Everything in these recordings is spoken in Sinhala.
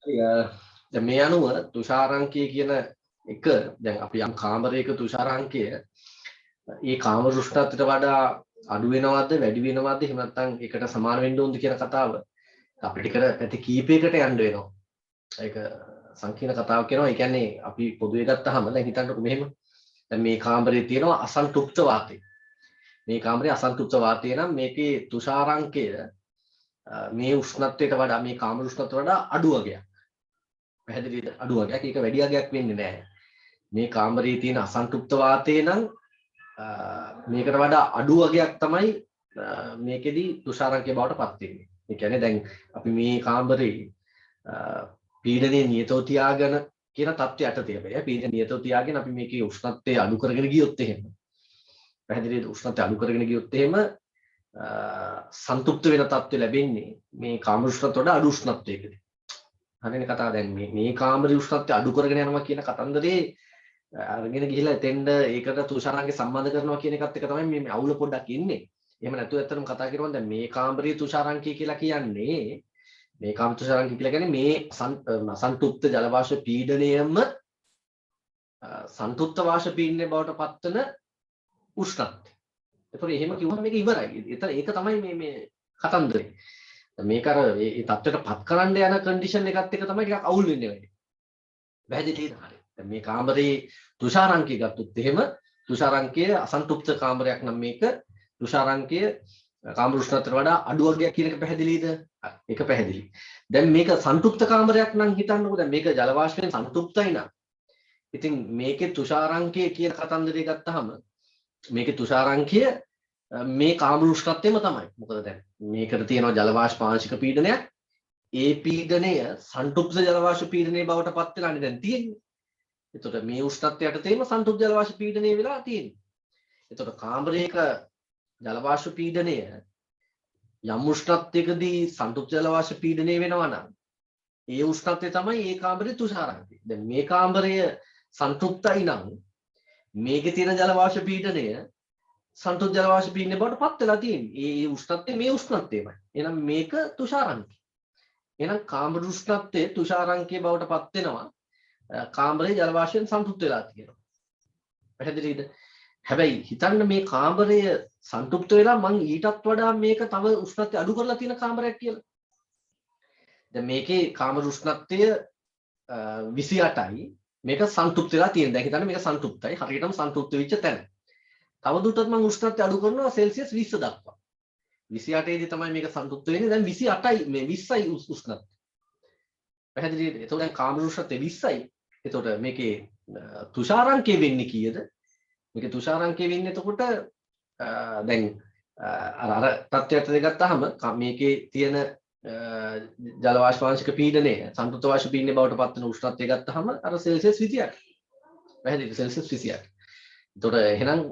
දැන් මේ අනුව තුෂාරාංකය කියන එක දැන් අපි යම් කාමරයක තුෂාරාංකය ඒ කාම උෂ්ණත්වයට වඩා අඩු වෙනවද වැඩි වෙනවද එහෙම නැත්නම් ඒකට සමාන වෙන්න ඕනද කියන කතාව අපිට කර පැති කීපයකට යන්න වෙනවා. ඒක සංකීර්ණ කතාවක් කියනවා. ඒ කියන්නේ අපි පොදුවේ ගත්තාම දැන් හිතන්නකො මෙහෙම. දැන් මේ කාමරේ තියෙනවා අසන්තුෂ්ත වාතය. මේ කාමරේ අසන්තුෂ්ත වාතය නම් මේකේ තුෂාරාංකය මේ උෂ්ණත්වයට වඩා මේ කාම උෂ්ණත්වයට වඩා අඩු වගයක්. පැහැදිලිද? අඩු වගයක්. ඒක වැඩි වගයක් වෙන්නේ නැහැ. මේ කාමරේ තියෙන අසන්තුෂ්ත වාතය නම් මේකට වඩා අඩු වගයක් තමයි මේකෙදි තුෂාරාංකය බවට පත් වෙන්නේ. ඒ කියන්නේ දැන් අපි මේ කාමරේ පීඩනයේ නියතව තියාගෙන කියන තත්ත්වයට තියෙනවා. පීඩනය නියතව තියාගෙන අපි මේකේ උෂ්ණත්වය අඩු කරගෙන ගියොත් එහෙම. පැහැදිලිද? උෂ්ණත්වය අඩු කරගෙන ගියොත් එහෙම සන්තුෂ්ත වෙන තත්ත්වය ලැබෙන්නේ මේ කාම උෂ්ණත්වයට වඩා අඩු උෂ්ණත්වයකදී. හරිනේ කතාව. දැන් මේ කාමරේ උෂ්ණත්වය අඩු කරගෙන යනවා කියන කතන්දරේ අරගෙන ගිහිලා එතෙන්ද ඒකට තුෂාරාංකය සම්බන්ධ කරනවා කියන එකත් එක තමයි මේ අවුල පොඩ්ඩක් ඉන්නේ. එහෙම නැතුව ඇත්තටම කතා කරනවා දැන් මේ කාමරයේ තුෂාරාංකය කියලා කියන්නේ මේ කාම තුෂාරාංකය කියලා කියන්නේ මේ අසන්තුෂ්ත ජල වාෂ්ප පීඩනයම සන්තුෂ්ත වාෂ්ප පීඩනය බවට පත්වන උෂ්ණත්වය. ඒතකොට එහෙම කිව්වම මේක ඉවරයි. ඒක තමයි මේ කතන්දරේ. මේක අර මේ තත්ත්වයට පත් කරන්න යන කන්ඩිෂන් එකත් එක තමයි ටිකක් අවුල් වෙන්නේ වෙන්නේ. වැහැදිලිද? හරි. දැන් මේ කාමරේ තුෂාරාංකය ගත්තොත් එහෙම තුෂාරාංකය අසන්තුෂ්ත කාමරයක් නම් මේක තුෂාරාංකය කාම උෂ්ණත්වයට වඩා අඩු වර්ගයක් කියන එක පැහැදිලිද? ඒක පැහැදිලි. දැන් මේක සන්තුෂ්ත කාමරයක් නම් හිතන්නකෝ දැන් මේක ජල වාෂ්පයෙන් සන්තුෂ්තයි නම්. ඉතින් මේකේ තුෂාරාංකය කියන කතන්දරය ගත්තාම මේකේ තුෂාරාංකය මේ කාම උෂ්ණත්වයම තමයි. මොකද දැන් මේකට තියෙනවා ජල වාෂ්ප ආංශික පීඩනයක්. ඒ පීඩනය සන්තුෂ්ත ජල වාෂ්ප පීඩනයේ බවට පත් වෙලානේ දැන් තියෙන්නේ. එතකොට මේ උෂ්ණත්වයට තේම සන්තුෂ්ත ජල වාෂ්ප පීඩනය වෙලා තියෙන්නේ. එතකොට කාමරයක ජල වාෂ්ප පීඩනය යම් උෂ්ණත්වයකදී සන්තුෂ්ත ජල වාෂ්ප පීඩනය වෙනවා නම් ඒ උෂ්ණත්වය තමයි ඒ කාමරයේ තුෂාරාංකය. දැන් මේ කාමරය සන්තුෂ්තයි නම් මේකේ තියෙන ජල වාෂ්ප පීඩනය සන්තුෂ්ත ජල වාෂ්ප පීඩනය බවට පත් වෙලා තියෙන්නේ. ඒ උෂ්ණත්වය මේ උෂ්ණත්වයමයි. එහෙනම් මේක තුෂාරාංකය. එහෙනම් කාමර උෂ්ණත්වයේ තුෂාරාංකය බවට පත් වෙනවා. කාමරේ ජල වාෂ්පයෙන් සන්තුෂ්ත වෙලා තියෙනවා. පැහැදිලිද? හැබැයි හිතන්න මේ කාමරය සන්තුෂ්ත වෙලා මං ඊටත් වඩා මේක තව උෂ්ණත්වය අඩු කරලා තියෙන කාමරයක් කියලා. දැන් මේකේ කාමර උෂ්ණත්වය 28යි. මේක සන්තුෂ්ත වෙලා තියෙන. දැන් හිතන්න මේක සන්තුෂ්තයි. හරියටම සන්තුෂ්ත වෙච්ච තැන. තවදුරටත් මං උෂ්ණත්වය අඩු කරනවා සෙල්සියස් 20 දක්වා. 28 දී තමයි මේක සන්තුෂ්ත වෙන්නේ. දැන් 28යි මේ 20යි උෂ්ණත්වය. පැහැදිලිද? එතකොට දැන් කාමර උෂ්ණත්වය 20යි. එතකොට මේකේ තුෂාරාංකය වෙන්නේ කීයද? මේකේ තුෂාරාංකය වෙන්නේ එතකොට දැන් අර තත්ත්වයට දෙගත්තාම මේකේ තියෙන ජල වාෂ්පාංශික පීඩනය සන්තුෂ්ත වාෂ්ප පීඩනය බවට පත් වෙන උෂ්ණත්වය ගත්තාම අර සෙල්සියස් 28. පැහැදිලිද? සෙල්සියස් 28. එතකොට එහෙනම්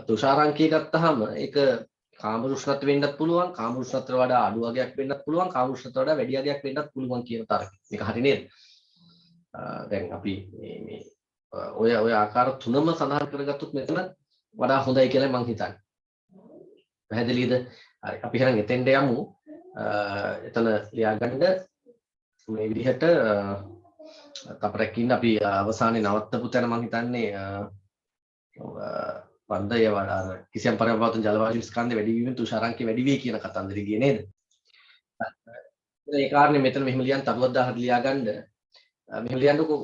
තුෂාරාංකය ගත්තාම ඒක කාම උෂ්ණත්වය වෙන්නත් පුළුවන්, කාම උෂ්ණත්වයට වඩා අඩු වගයක් වෙන්නත් පුළුවන්, කාම උෂ්ණත්වයට වඩා වැඩි වගයක් වෙන්නත් පුළුවන් කියන තර්කය. මේක හරි නේද? දැන් අපි මේ ඔය ආකාර තුනම සඳහන් කරගත්තොත් මෙතන වඩා හොඳයි කියලා මම හිතන්නේ. පැහැදිලිද? හරි. අපි එහෙනම් එතෙන්ට යමු. එතන ලියාගන්න මේ විදිහට අපරකින් අපි අවසානයේ නවත්තපු තැන මම හිතන්නේ වන්දය වඩා කිසියම් පරමාවතන ජල වාෂ්ප ස්කන්ධ වැඩි වීමෙන් තුෂාරාංකය වැඩි වේ කියන කතන්දරය ගියේ නේද? ඒ කාරණේ මෙතන මෙහෙම ලියන්න තරුවදාහට ලියාගන්න. මෙහෙම ලියන්නකෝ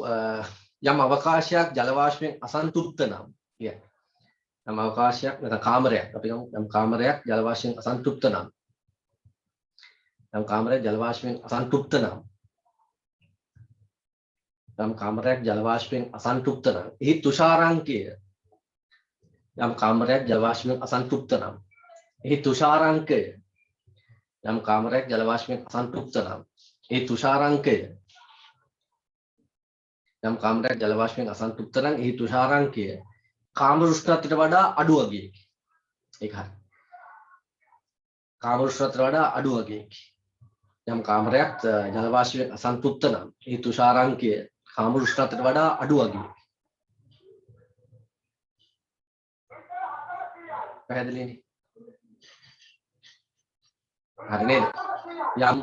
යම් අවකාශයක් ජල වාෂ්පයෙන් අසන්තුෂ්ත නම් කියන්නේ යම් අවකාශයක් නැත්නම් කාමරයක් අපි ගමු යම් කාමරයක් ජල වාෂ්පයෙන් අසන්තුෂ්ත නම් යම් කාමරයක් ජල වාෂ්පයෙන් අසන්තුෂ්ත නම් යම් කාමරයක් ජල වාෂ්පයෙන් අසන්තුෂ්ත නම් එහි තුෂාරාංකය යම් කාමරයක් ජල වාෂ්පයෙන් අසන්තුෂ්ත නම් එහි තුෂාරාංකය යම් කාමරයක් ජල වාෂ්පයෙන් අසන්තුෂ්ත නම් ඒ තුෂාරාංකය යම් කාමරයක් ජල වාෂ්පයෙන් අසන්තුෂ්ත නම් එහි තුෂාරාංකය කාම උෂ්ණත්වයට වඩා අඩු වගයකි. ඒක හරි. කාම උෂ්ණත්වයට වඩා අඩු වගයකි. යම් කාමරයක් ජල වාෂ්පයෙන් අසන්තුෂ්ත නම් එහි තුෂාරාංකය කාම උෂ්ණත්වයට වඩා අඩු වගයකි. පැහැදිලිනේ? හරි නේද? යම්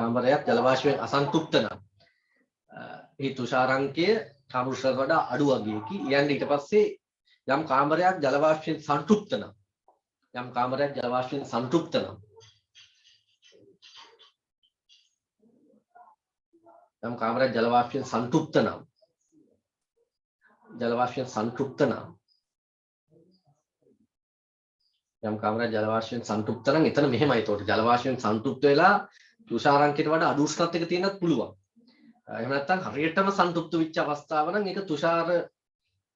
කාමරයක් ජල වාෂ්පයෙන් අසන්තුෂ්ත නම් ඒ තුෂාරාංකය කාම උෂ්ණත්වයට වඩා අඩු වගේකි. ඊයන් ඊට පස්සේ යම් කාමරයක් ජල වාෂ්පයෙන් සන්තුෂ්ත නම් යම් කාමරයක් ජල වාෂ්පයෙන් සන්තුෂ්ත නම් යම් කාමරයක් ජල වාෂ්පයෙන් සන්තුෂ්ත නම් ජල වාෂ්පයෙන් සන්තුෂ්ත නම් යම් කාමරයක් ජල වාෂ්පයෙන් සන්තුෂ්ත නම් එතන මෙහෙමයි. ඒතකොට ජල වාෂ්පයෙන් සන්තුෂ්ත වෙලා තුෂාරාංකයට වඩා අඩු උෂ්ණත්වයක තියෙනත් පුළුවන්. එහෙම නැත්නම් හරියටම සන්තුෂ්ත වෙච්ච අවස්ථාව නම් ඒක තුෂාර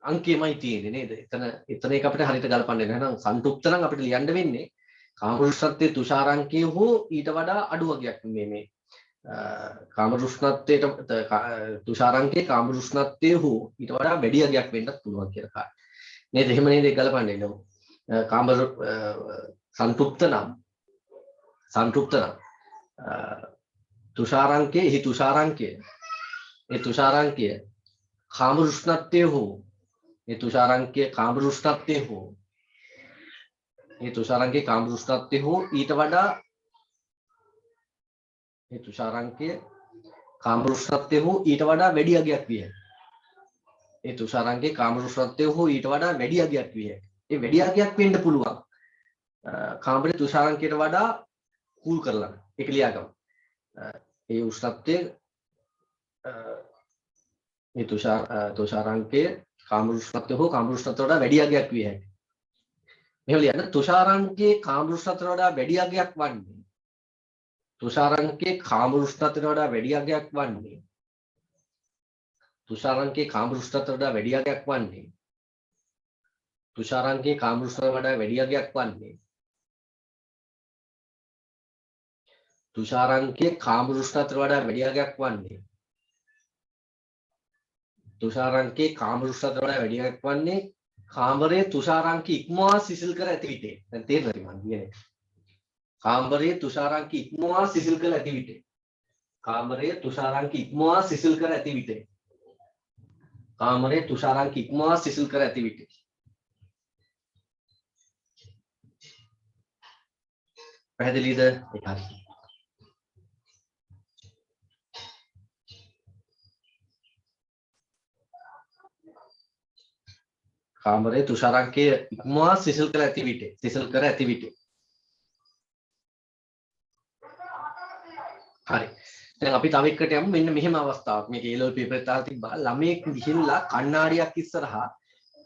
අංකයමයි තියෙන්නේ නේද? එතන ඒක අපිට හරියට ගලපන්න වෙනවා. එහෙනම් සන්තුෂ්ත නම් අපිට ලියන්න වෙන්නේ කාම උෂ්ණත්වයේ තුෂාරාංකය හෝ ඊට වඩා අඩු වගයක් මේ කාම උෂ්ණත්වයට තුෂාරාංකයේ කාම උෂ්ණත්වයේ හෝ ඊට වඩා වැඩි අගයක් වෙන්නත් පුළුවන් කියලා කාර්ය. නේද? එහෙම නේද ඒක ගලපන්න වෙනවා. කාම සන්තුෂ්ත නම් තුෂාරාංකයේ ඒ තුෂාරාංකය කාම උෂ්ණත්වයේ හෝ ඒ තුෂාරාංකය කාම උෂ්ණත්වයේ හෝ ඊට වඩා ඒ තුෂාරාංකය කාම උෂ්ණත්වයේ හෝ ඊට වඩා වැඩි අගයක් විය හැකියි. ඒ තුෂාරාංකයේ කාම උෂ්ණත්වයේ හෝ ඊට වඩා වැඩි අගයක් විය හැකියි. ඒ වැඩි අගයක් වෙන්න පුළුවන්. කාමරේ තුෂාරාංකයට වඩා කූල් කරලා ඒක ලියාගමු. ඒ උෂ්ණත්වයේ මේ තුෂාරාංකයේ කාම උෂ්ණත්වය හෝ කාම උෂ්ණත්වයට වඩා වැඩි අගයක් විය හැකියි. මෙහෙම ලියන්න. තුෂාරාංකයේ කාම උෂ්ණත්වයට වඩා වැඩි අගයක් වන්නේ තුෂාරාංකයේ කාම උෂ්ණත්වයට වඩා වැඩි අගයක් වන්නේ තුෂාරාංකයේ කාම උෂ්ණත්වයට වඩා වැඩි අගයක් වන්නේ තුෂාරාංකයේ කාම උෂ්ණත්වයට වඩා වැඩි අගයක් වන්නේ තුෂාරාංකයේ කාම උෂ්ණත්වයට වඩා වැඩි අගයක් වන්නේ තුෂාරාංකයේ කාම උෂ්ණත්වයට වඩා වැඩි අගයක් වන්නේ කාමරයේ තුෂාරාංකය ඉක්මවා සිසිල් කර ඇති විට. දැන් තේරෙනවද මම කියන්නේ? කාමරයේ තුෂාරාංකය ඉක්මවා සිසිල් කර ඇති විට. කාමරයේ තුෂාරාංකය ඉක්මවා සිසිල් කර ඇති විට. කාමරයේ තුෂාරාංකය ඉක්මවා සිසිල් කර ඇති විට. පැහැදිලිද? ඒක හරි. කාමරයේ තුෂාරාංකය ඉක්මවා සිසිල් කර ඇති විට. හරි. දැන් අපි තව එකට යමු. මෙන්න මෙහෙම අවස්ථාවක්. මේක A level paper එකත් අහලා තිබ්බා. ළමයෙක් ගිහිල්ලා කණ්ණාඩියක් ඉස්සරහා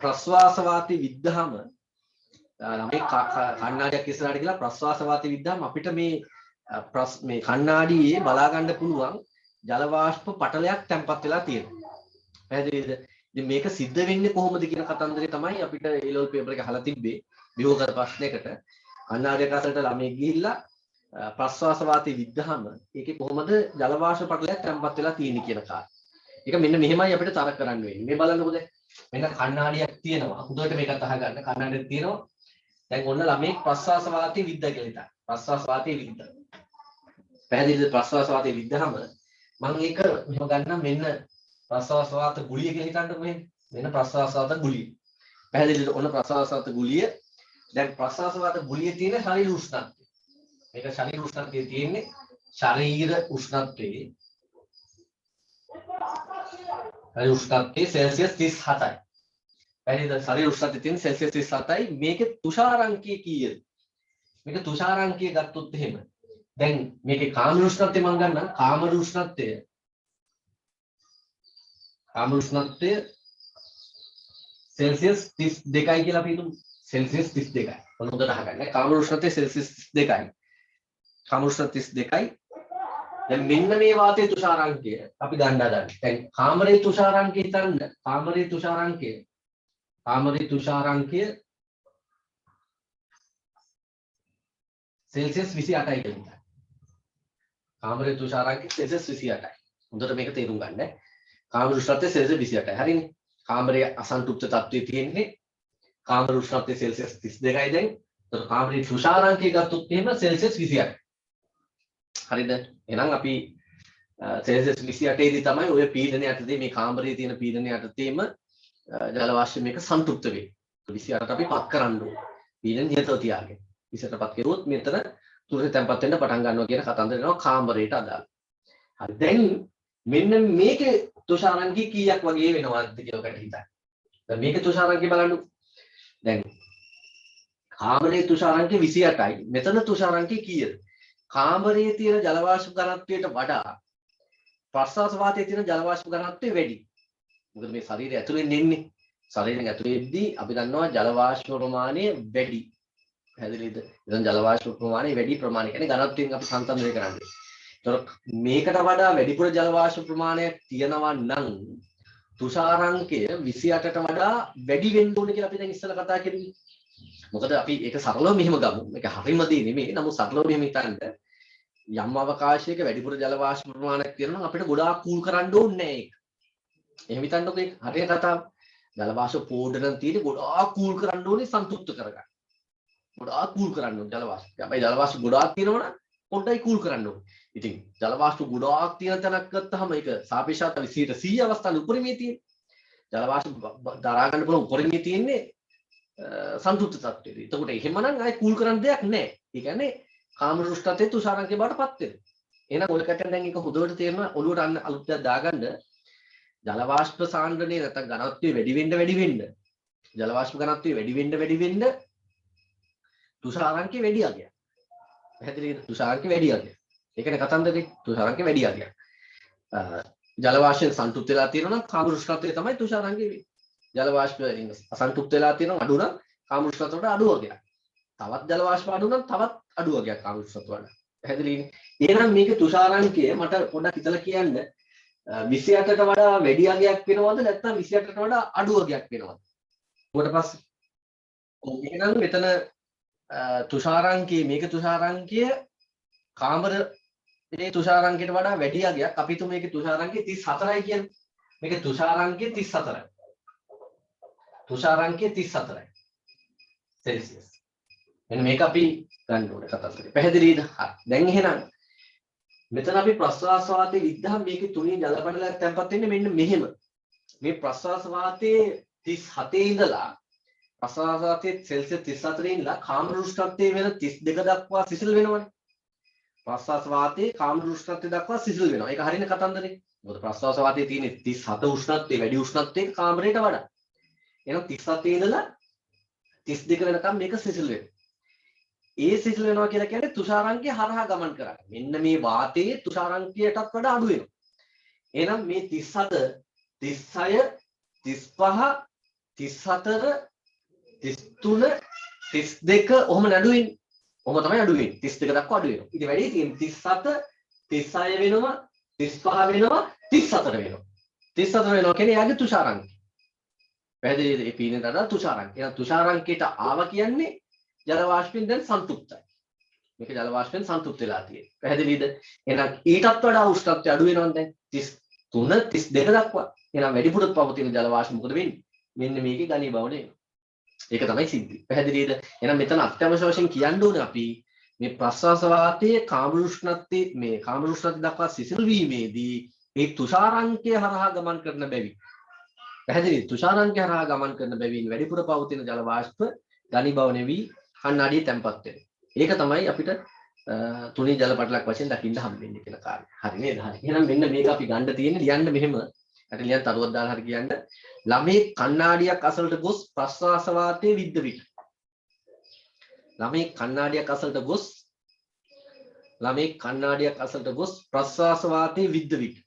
ප්‍රස්වාස වාතය විද්ධාම ළමයෙක් කණ්ණාඩියක් ඉස්සරහට ගිහලා ප්‍රස්වාස වාතය විද්ධාම අපිට මේ කණ්ණාඩියේ බලා ගන්න පුළුවන් ජල වාෂ්ප පටලයක් තැම්පත් වෙලා තියෙනවා. පැහැදිලිද? ඉතින් මේක සිද්ධ වෙන්නේ කොහොමද කියන කතන්දරේ තමයි අපිට A level paper එක අහලා තිබ්බේ. විභෝග ප්‍රශ්නයකට කණ්ණාඩියක් අසලට ළමයෙක් ගිහිල්ලා ප්‍රස්වාස වාතය විද්ධාම ඒකේ කොහොමද ජල වාෂ්ප පටලයක් තැම්පත් වෙලා තියෙන්නේ කියන කාරණා. ඒක මෙන්න මෙහෙමයි අපිට තර කරන්න වෙන්නේ. මේ බලන්නකෝ දැන්. මෙන්න කණ්ණාඩියක් තියෙනවා. හොඳට මේකත් අහගන්න. කණ්ණාඩියක් තියෙනවා. දැන් ඔන්න ළමයෙක් ප්‍රස්වාස වාතය විද්දා කියලා හිතන්න. ප්‍රස්වාස වාතය විද්දා. පැහැදිලිද? ප්‍රස්වාස වාතය විද්දාම මම ඒක මෙහෙම ගන්නම්. මෙන්න ප්‍රස්වාස වාත ගුලිය කියලා හිතන්නකෝ මෙහෙම. මෙන්න ප්‍රස්වාස වාත ගුලිය. පැහැදිලිද? ඔන්න ප්‍රස්වාස වාත ගුලිය. දැන් ප්‍රස්වාස වාත ගුලියේ තියෙන ශරීර උෂ්ණත්වය. මේක ශරීර උෂ්ණත්වයේ තියෙන්නේ ශරීර උෂ්ණත්වයේ සෙල්සියස් 37යි. පැහැදිලිද? ශරීර උෂ්ණත්වයේ තියෙන සෙල්සියස් 37යි. මේකේ තුෂාරාංකය කීයද? මේක තුෂාරාංකය ගත්තොත් එහෙම දැන් මේකේ කාම උෂ්ණත්වය මම ගන්නම්. කාම උෂ්ණත්වය සෙල්සියස් 32යි කියලා අපි හිතමු. සෙල්සියස් 32යි. හොඳට අහගන්න. කාම උෂ්ණත්වය සෙල්සියස් 32යි. කාම උෂ්ණත්වය 32යි. දැන් මෙන්න මේ වාතයේ තුෂාරාංකය අපි ගන්න හදන්නේ. දැන් කාමරයේ තුෂාරාංකය හිතන්න. කාමරයේ තුෂාරාංකය සෙල්සියස් 28යි කියලා හිතන්න. කාමරයේ තුෂාරාංකය සෙල්සියස් 28යි. හොඳට මේක තේරුම් ගන්න. කාම උෂ්ණත්වය සෙල්සියස් 28යි. හරිනේ. කාමරයේ අසන්තුෂ්ත තත්ත්වයේ තියෙන්නේ කාමර උෂ්ණත්වය සෙල්සියස් 32යි දැන්. ඒතර කාමරයේ තුෂාරාංකය ගත්තොත් එහෙම සෙල්සියස් 28යි. හරිද? එහෙනම් අපි සෙල්සියස් 28 දී තමයි ඔය පීඩනය යටතේ මේ කාමරයේ තියෙන පීඩනය යටතේම ජල වාෂ්ප මේක සන්තුෂ්ත වෙන්නේ. 28ට අපි පත් කරන්න ඕනේ. පීඩන නියතව තියාගෙන. 28ට පත් කරුවොත් මෙතන තුරේ තැම්පත් වෙන්න පටන් ගන්නවා කියන කතන්දර එනවා කාමරයට අදාළ. හරි දැන් මෙන්න මේකේ තුෂාරංගේ කීයක් වගේ වෙනවද කියලා ඔකට හිතන්න. දැන් මේකේ තුෂාරංගේ බලන්න. දැන් කාමරයේ තුෂාරංගේ 28යි. මෙතන තුෂාරංගේ කීයද? කාමරයේ තියෙන ජල වාෂ්ප ඝනත්වයට වඩා ප්‍රශ්වාස වාතයේ තියෙන ජල වාෂ්ප ඝනත්වය වැඩි. මොකද මේ ශරීරය ඇතුලෙන් එන්නේ. ශරීරයෙන් ඇතුලේදී අපි දන්නවා ජල වාෂ්ප ප්‍රමාණය වැඩි. පැහැදිලිද? ඉතින් ජල වාෂ්ප ප්‍රමාණය වැඩි ප්‍රමාණය කියන්නේ ඝනත්වයෙන් අපි සංසන්දනය කරන්නේ. ඒතර මේකට වඩා වැඩිපුර ජල වාෂ්ප ප්‍රමාණයක් තියෙනවා නම් තුෂාරංකය 28ට වඩා වැඩි වෙන්න ඕනේ කියලා අපි දැන් ඉස්සෙල්ලා කතා කරුවේ. මොකද අපි ඒක සරලව මෙහෙම ගමු. මේක හරිම දේ නෙමෙයි. නමුත් සරලව මෙහෙම හිතන්න යම් අවකාශයක වැඩිපුර ජල වාෂ්ප ප්‍රමාණයක් තියෙනවා නම් අපිට ගොඩාක් කූල් කරන්න ඕනේ නැහැ ඒක. එහෙම හිතන්නකෝ ඒක හරියට කතාව. ජල වාෂ්ප පෝඩන තියෙන්නේ ගොඩාක් කූල් කරන්න ඕනේ සන්තුෂ්ත කරගන්න. ගොඩාක් කූල් කරන්න ඕනේ ජල වාෂ්ප. හැබැයි ජල වාෂ්ප ගොඩාක් තියෙනවා නම් පොඩ්ඩයි කූල් කරන්න ඕනේ. ඉතින් ජල වාෂ්ප ගොඩාක් තියෙන තැනක් ගත්තාම ඒක සාපේක්ෂව 100% අවස්ථාවේ උපරිමයේ තියෙන. ජල වාෂ්ප දරා ගන්න පුළුවන් උපරිමයේ තියෙන්නේ සන්තුෂ්ත තත්ත්වෙදී. එතකොට එහෙමනම් ආයි කූල් කරන්න දෙයක් නැහැ. ඒ කියන්නේ කාමර උෂ්ණත්වයේ තුෂාරංකේ බාටපත් වෙනවා. එහෙනම් ඔය කටෙන් දැන් ඒක හොඳට තේරෙනවා ඔළුවට අන්න අලුත් දෙයක් දාගන්න. ජල වාෂ්ප සාන්ද්‍රණය නැත්නම් ඝනත්වය වැඩි වෙන්න ජල වාෂ්ප ඝනත්වය වැඩි වෙන්න තුෂාරංකේ වැඩි යගයක්. පැහැදිලිද? තුෂාරංකේ වැඩි යගයක්. ඒකනේ කතන්දරේ. තුෂාරංකේ වැඩි යගයක්. ජල වාෂ්පයෙන් සන්තුෂ්ත වෙලා තියෙනවා නම් කාමර උෂ්ණත්වය තමයි තුෂාරංකේ වෙන්නේ. ජල වාෂ්පයෙන් අසන්තුෂ්ත වෙලා තියෙනවා අඩු නම් කාමර උෂ්ණත්වයට අඩු වගයක්. තවත් ජල වාෂ්ප අඩු නම් තවත් අඩු වගයක් කාමර උෂ්ණත්වයට වඩා. පැහැදිලිනේ? එහෙනම් මේකේ තුෂාරංකය මට පොඩ්ඩක් හිතලා කියන්න 28ට වඩා වැඩි අගයක් වෙනවද නැත්නම් 28ට වඩා අඩු අගයක් වෙනවද? ඊට පස්සේ එහෙනම් මෙතන තුෂාරංකයේ මේක තුෂාරංකය කාමරයේ තුෂාරංකයට වඩා වැඩි අගයක්. අපි හිතමු මේකේ තුෂාරංකය 34යි කියන්නේ. මේක තුෂාරංකය 34යි. තුෂාරංකය 34යි. සෙල්සියස්. මෙන්න මේක අපි ගන්න ඕනේ කතාවේ. පැහැදිලිද? හරි. දැන් එහෙනම් මෙතන අපි ප්‍රශ්වාස වාතයේ විද්ධාම මේකේ තුනේ ජල පටලයක් තැම්පත් වෙන්නේ මෙන්න මෙහෙම. මේ ප්‍රශ්වාස වාතයේ 37 ඉඳලා ප්‍රශ්වාස වාතයේ සෙල්සියස් 34 ඉඳලා කාමර උෂ්ණත්වයේ වෙන 32 දක්වා සිසිල් වෙනවනේ. ප්‍රශ්වාස වාතයේ කාමර උෂ්ණත්වය දක්වා සිසිල් වෙනවා. ඒක හරියන කතන්දරේ. මොකද ප්‍රශ්වාස වාතයේ තියෙන 37 උෂ්ණත්වයේ වැඩි උෂ්ණත්වයක කාමරයට වඩා. එහෙනම් 37 ඉඳලා 32 වෙනකම් මේක සිසිල් වෙනවා. ඒ සිසිල් වෙනවා කියලා කියන්නේ තුෂාරංකය හරහා ගමන් කරන්නේ. මෙන්න මේ වාතයේ තුෂාරංකයටත් වඩා අඩු වෙනවා. එහෙනම් මේ 37, 36, 35, 34, 33, 32 ඔහොම නඩු වෙන්නේ. ඔහොම තමයි අඩු වෙන්නේ. 32 දක්වා අඩු වෙනවා. ඉතින් වැඩි තියෙන්නේ 37, 36 වෙනවා, 35 වෙනවා, 34 වෙනවා. 34 වෙනවා කියන්නේ යාගේ තුෂාරංකය. පැහැදිලිද? ඒ පීනට වඩා තුෂාරංකය. එහෙනම් තුෂාරංකයට ආව කියන්නේ ජල වාෂ්පයෙන් දැන් සන්තුෂ්තයි. මේක ජල වාෂ්පයෙන් සන්තුෂ්ත වෙලා තියෙන්නේ. පැහැදිලිද? එහෙනම් ඊටත් වඩා උෂ්ණත්වය අඩු වෙනවා දැන් 33 32 දක්වා. එහෙනම් වැඩිපුර පවතින ජල වාෂ්ප මොකද වෙන්නේ? මෙන්න මේකේ ඝනීභවණය වෙනවා. ඒක තමයි සිද්ධි. පැහැදිලිද? එහෙනම් මෙතන අත්‍යවශ්‍ය වශයෙන් කියන්න ඕනේ අපි මේ ප්‍රශ්වාස වාතයේ කාමර උෂ්ණත්වය දක්වා සිසිල් වීමේදී මේ තුෂාරංකය හරහා ගමන් කරන බැවින් පැහැදිලිද? තුෂාරංකය හරහා ගමන් කරන බැවින් වැඩිපුර පවතින ජල වාෂ්ප ඝනීභවණය වී කණ්ණාඩියේ තැම්පත් වෙනවා. ඒක තමයි අපිට තුනී ජල පටලක් වශයෙන් දකින්න හම්බෙන්නේ කියලා කාර්යය. හරි නේද? හරි. එහෙනම් මෙන්න මේක අපි ගන්න තියෙන්නේ ලියන්න මෙහෙම. අර ලියන්න තරුවක් දාලා හරි කියන්න. ළමේ කණ්ණාඩියක් අසලට ගොස් ප්‍රශ්වාස වාතයේ විද්ද විට. ළමේ කණ්ණාඩියක් අසලට ගොස් ප්‍රශ්වාස වාතයේ විද්ද විට.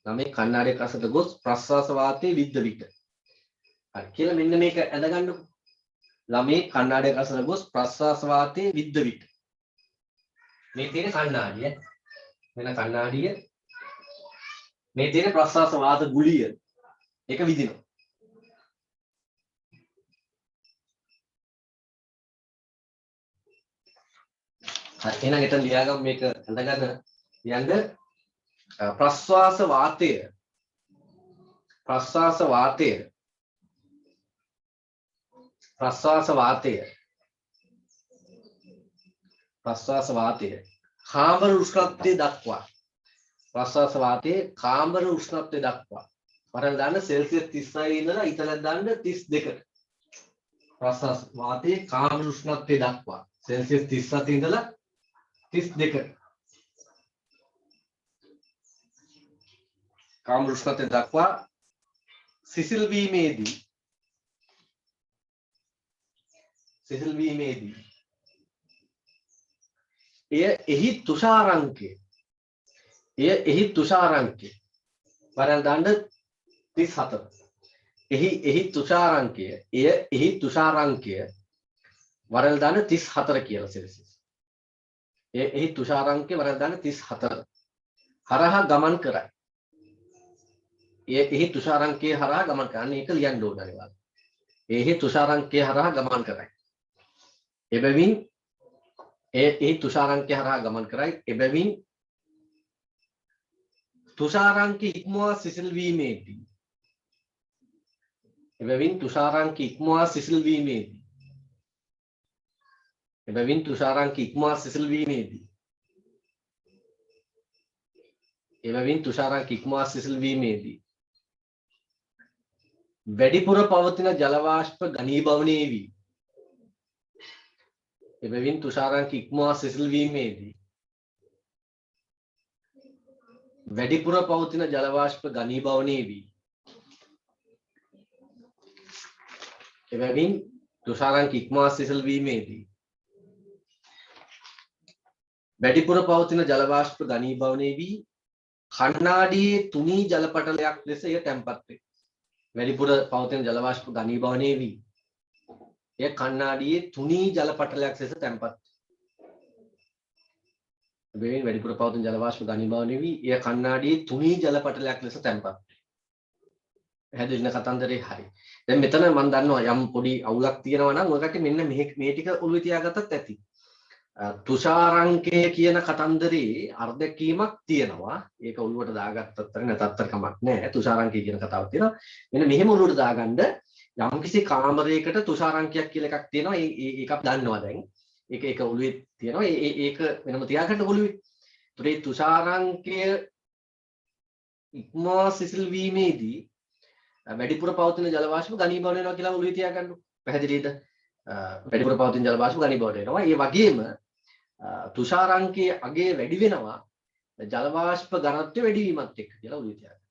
ළමේ කණ්ණාඩියක් අසලට ගොස් ප්‍රශ්වාස වාතයේ විද්ද විට. හරි කියලා මෙන්න මේක ඇඳගන්නකො. ළමේ කණ්ණාඩියක් අසල ගොස් ප්‍රශ්වාස වාතයේ විද්ද විට. මේ තියෙන කණ්ණාඩිය වෙන කණ්ණාඩිය මේ තියෙන ප්‍රශ්වාස වාත ගුලිය ඒක විදිනවා. හරි එහෙනම් එතන ලියාගමු මේක ඇඳගන්න යන්න ප්‍රශ්වාස වාතය කාමර උෂ්ණත්වය දක්වා ප්‍රශ්වාස වාතයේ කාමර උෂ්ණත්වය දක්වා වරන් දාන්න සෙල්සියස් 36 ඉඳලා ඉතලක් දාන්න 32. ප්‍රශ්වාස වාතයේ කාමර උෂ්ණත්වය දක්වා සෙල්සියස් 37 ඉඳලා 32. කාම්‍ර උෂ්ණත්වය දක්වා සිසිල් වීමේදී එහි තුෂාරාංකය වරල් දාන්න 34 එහි තුෂාරාංකය වරල් දාන්න 34 කියලා සෙල්සියස් එහි තුෂාරාංකය වරල් දාන්න 34 හරහා ගමන් කරයි එහි තුෂාරාංකය හරහා ගමන් කරන්නේ ඒක ලියන්න ඕන අනිවාර්යයෙන් එහි තුෂාරාංකය හරහා ගමන් කරයි එබැවින් එහි තුෂාරාංකය හරහා ගමන් කරයි එබැවින් තුෂාරාංකය ඉක්මවා සිසිල් වීමේදී වැඩිපුර පවතින ජල වාෂ්ප ඝනීභවනයේ වී එබැවින් තුෂාරාංක ඉක්මවා සිසිල් වීමේදී වැඩිපුර පවතින ජල වාෂ්ප ඝනීභවනයේ වී එබැවින් තුෂාරාංක ඉක්මවා සිසිල් වීමේදී වැඩිපුර පවතින ජල වාෂ්ප ඝනීභවනයේ වී කණ්ණාඩියේ තුනී ජල පටලයක් ලෙස එය තැන්පත් වේ. වැඩිපුර පවතින ජල වාෂ්ප ඝනීභවනයේ වී එය කණ්ණාඩියේ තුනී ජල පටලයක් ලෙස තැන්පත් වේ. එබැවින් වැඩිපුර පවතින ජල වාෂ්ප ඝනීභවනයේ වී එය කණ්ණාඩියේ තුනී ජල පටලයක් ලෙස තැන්පත් වේ. පැහැදිලි න කතන්දරේ හරි. දැන් මෙතන මම දන්නවා යම් පොඩි අවුලක් තියෙනවා නම් ඔයකට මෙන්න මේ ටික ඔළුවේ තියාගත්තත් ඇති. තුෂාරාංකය කියන කතන්දරේ අර්ධකීමක් තියෙනවා. ඒක ඔළුවට දාගත්තත් නැතත් කමක් නැහැ. තුෂාරාංකය කියන කතාවක් තියෙනවා. මෙන්න මෙහෙම ඔළුවට දාගන්න යම්කිසි කාමරයකට තුෂාරාංකයක් කියලා එකක් තියෙනවා. ඒක අපි දන්නවා දැන්. ඒක ඔළුවේ තියෙනවා. ඒක වෙනම තියාගන්න ඔළුවේ. ඒතර මේ තුෂාරාංකය ඉක්මවා සිසිල් වීමේදී වැඩිපුර පවතින ජල වාෂ්ප ඝනීභවන වෙනවා කියලා ඔළුවේ තියාගන්න. පැහැදිලිද? වැඩිපුර පවතින ජල වාෂ්ප ඝනීභවන වෙනවා. ඒ වගේම තුෂාරාංකයේ අගය වැඩි වෙනවා ජල වාෂ්ප ඝනත්වය වැඩි වීමත් එක්ක කියලා ඔළුවේ තියාගන්න.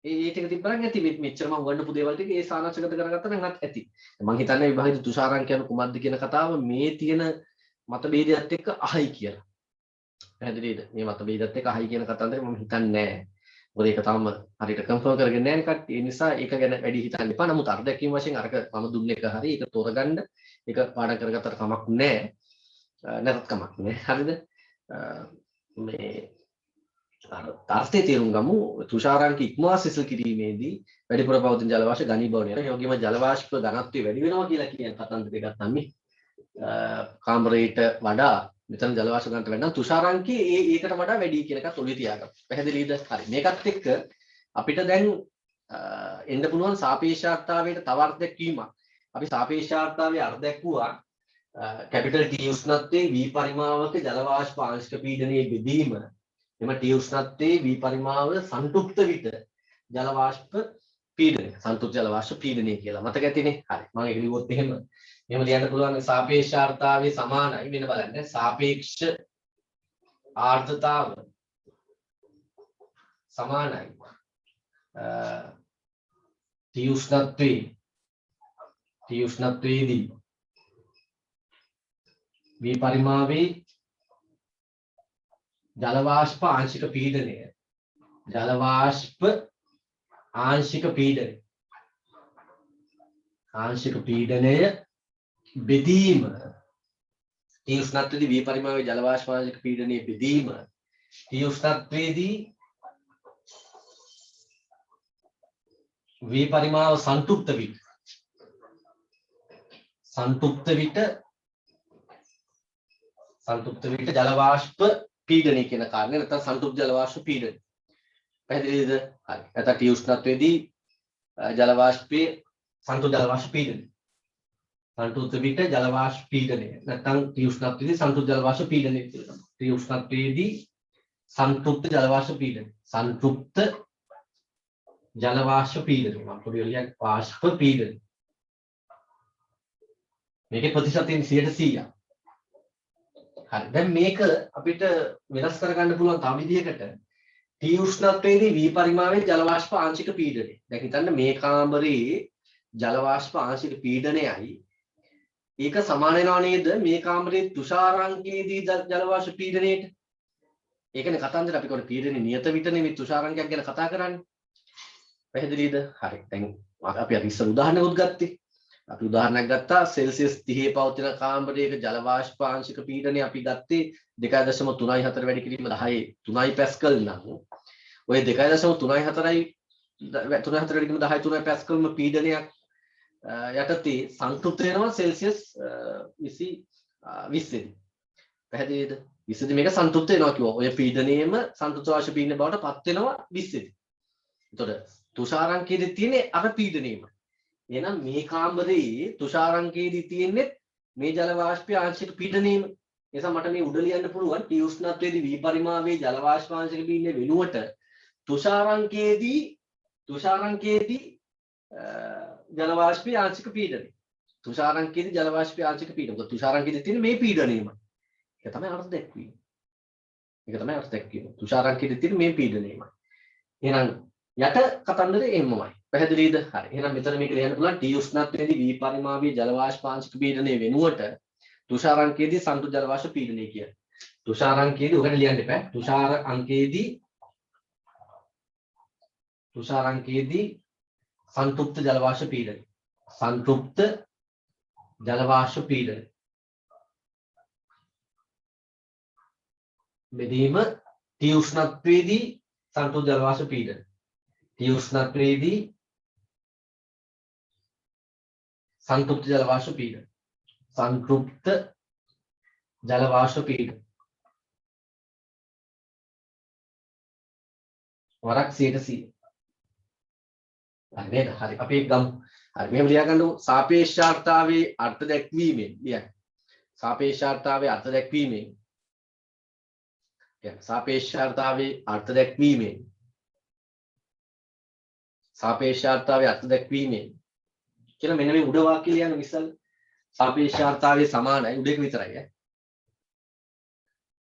ඒ ටික තිබ්බනම් ඇති මෙච්චර මම උගන්වපු දේවල් ටික ඒ සානාංශගත කරගත්තා නම් ඇති. මම හිතන්නේ විභාගයේ තුෂාරාංක කියන කුමක්ද කියන කතාව මේ තියෙන මතභේදයත් එක්ක අහයි කියලා. පැහැදිලිද? මේ මතභේදයත් එක්ක අහයි කියන කතාන්දරේ මම හිතන්නේ නැහැ. මොකද ඒක තාම හරියට කන්ෆර්ම් කරගෙන නැහැ නේ කට්ටිය. ඒ නිසා ඒක ගැන වැඩි හිතන්න එපා. නමුත් අර්ධකීම් වශයෙන් අරක මම දුන්න එක හරි ඒක තෝරගන්න ඒක පාඩම් කරගත්තට කමක් නැහැ. නැතත් කමක් නැහැ. හරිද? මේ තාර්ථයේ තේරුම් ගමු තුෂාරාංක ඉක්මවා සිසිල් කිරීමේදී වැඩිපුර පවතින ජල වාෂ්ප ඝනීභවනය වෙනවා. ඒ වගේම ජල වාෂ්ප ඝනත්වය වැඩි වෙනවා කියලා කියන කතන්දරේ ගත්තා මේ කාමරයට වඩා මෙතන ජල වාෂ්ප ඝනත්වය වැඩි නම් තුෂාරාංකයේ ඒකට වඩා වැඩි කියන එකත් ඔළුවේ තියාගන්න. පැහැදිලිද? හරි. මේකත් එක්ක අපිට දැන් එන්න පුළුවන් සාපේක්ෂතාවයට තව අර්ථයක් වීමක්. අපි සාපේක්ෂතාවයේ අර්ථ දක්වුවා කැපිටල් T උෂ්ණත්වයේ V පරිමාවක ජල වාෂ්ප ආංශික පීඩනයේ බෙදීම එම T උෂ්ණත්වයේ V පරිමාව සංතෘප්ත විට ජල වාෂ්ප පීඩනය සංතෘප්ත ජල වාෂ්ප පීඩනය කියලා මතක ඇතිනේ. හරි. මම ඒක ලියුවොත් එහෙම ලියන්න පුළුවන් සාපේක්ෂතාවයේ සමානයි වෙන බලන්න සාපේක්ෂ ආර්ද්‍රතාව සමානයි T උෂ්ණත්වයේදී V පරිමාවේ ජල වාෂ්ප ආංශික පීඩනය බෙදීම T උෂ්ණත්වයේදී V පරිමාවේ ජල වාෂ්ප ආංශික පීඩනයේ බෙදීම T උෂ්ණත්වයේදී V පරිමාව සංතෘප්ත විට ජල වාෂ්ප පීඩනය කියන කාරණේ නැත්නම් සංතෘප්ත ජල වාෂ්ප පීඩනය. පැහැදිලිද? හරි. නැත්නම් T උෂ්ණත්වයේදී ජල වාෂ්පයේ සංතෘප්ත ජල වාෂ්ප පීඩනය. සංතෘප්ත විට ජල වාෂ්ප පීඩනය. නැත්නම් T උෂ්ණත්වයේදී සංතෘප්ත ජල වාෂ්ප පීඩනය කියලා. T උෂ්ණත්වයේදී සංතෘප්ත ජල වාෂ්ප පීඩනය. සංතෘප්ත ජල වාෂ්ප පීඩනය. මම පොඩි ඔලියක් වාෂ්ප පීඩනය. මේකේ ප්‍රතිශතයෙන් 100%. හරි. දැන් මේක අපිට වෙනස් කරගන්න පුළුවන් තව විදිහකට T උෂ්ණත්වයේදී V පරිමාවයේ ජල වාෂ්ප ආංශික පීඩනය. දැන් හිතන්න මේ කාමරයේ ජල වාෂ්ප ආංශික පීඩනයයි ඒක සමාන වෙනව නේද මේ කාමරයේ තුෂාරාංකයේදී ජල වාෂ්ප පීඩනයට. ඒකනේ කතන්දර අපි කොට පීඩනයේ නියත විතරනේ මේ තුෂාරාංකයක් ගැන කතා කරන්නේ. පැහැදිලිද? හරි. දැන් අපි අර ඉස්සර උදාහරණයක් ගත්තේ. අපි උදාහරණයක් ගත්තා සෙල්සියස් 30 පවතින කාමරයක ජල වාෂ්ප ආංශික පීඩනය අපි ගත්තේ 2.34 වැඩි කිරීම 10 3 පැස්කල් නම් ඔය 2.34 වැඩි කිරීම 10 3 පැස්කල්ම පීඩනයක් යටතේ සංතෘප්ත වෙනවා සෙල්සියස් 20 දී. පැහැදිලිද? 20 දී මේක සංතෘප්ත වෙනවා කිව්වා. ඔය පීඩනයේම සංතෘප්ත වාෂ්ප පීඩනය බවට පත් වෙනවා 20 දී. එතකොට තුෂාරාංකයේදී තියෙන්නේ අර පීඩනයම. එහෙනම් මේ කාමරයේ තුෂාරාංකයේදී තියෙන්නේ මේ ජල වාෂ්පයේ ආංශික පීඩනයම. ඒ නිසා මට මේ උඩ ලියන්න පුළුවන් T උෂ්ණත්වයේදී V පරිමාවයේ ජල වාෂ්ප ආංශික පීඩනය වෙනුවට තුෂාරාංකයේදී ජල වාෂ්පයේ ආංශික පීඩනය. තුෂාරාංකයේදී ජල වාෂ්පයේ ආංශික පීඩනය. මොකද තුෂාරාංකයේදී තියෙන්නේ මේ පීඩනයම. ඒක තමයි අර්ථ දැක්වීම. තුෂාරාංකයේදී තියෙන්නේ මේ පීඩනයම. එහෙනම් යට කතන්දරේ එහෙමමයි. පැහැදිලිද? හරි. එහෙනම් මෙතන මේක ලියන්න පුළුවන් T උෂ්ණත්වයේදී V පරිමාවයේ ජල වාෂ්ප ආංශික පීඩනය වෙනුවට තුෂාරාංකයේදී සංතෘප්ත ජල වාෂ්ප පීඩනය කියලා. තුෂාරාංකයේදී උකට ලියන්න එපා. තුෂාරාංකයේදී संतृप्त जल वाष्प पीडन. संतृप्त जल वाष्प पीडन. बेदीम T उष्णत्वेदी संतृप्त जल वाष्प पीडन. T उष्णत्वेदी संतृप्त जल वाष्प पीडन. संतृप्त जल वाष्प पीडन. वरक सीटसी හරි නේද? හරි. අපි ඒක ගමු. හරි. මෙහෙම ලියා ගන්නකො සාපේක්ෂාර්ථතාවයේ අර්ථ දැක්වීමෙන් ලියන්න. සාපේක්ෂාර්ථතාවයේ අර්ථ දැක්වීමෙන් කියන්නේ සාපේක්ෂාර්ථතාවයේ අර්ථ දැක්වීමෙන් කියලා මෙන්න මේ උඩ වාක්‍ය ලියන්න ඉස්සල් සාපේක්ෂාර්ථතාවයේ සමානයි උඩ එක විතරයි ඈ.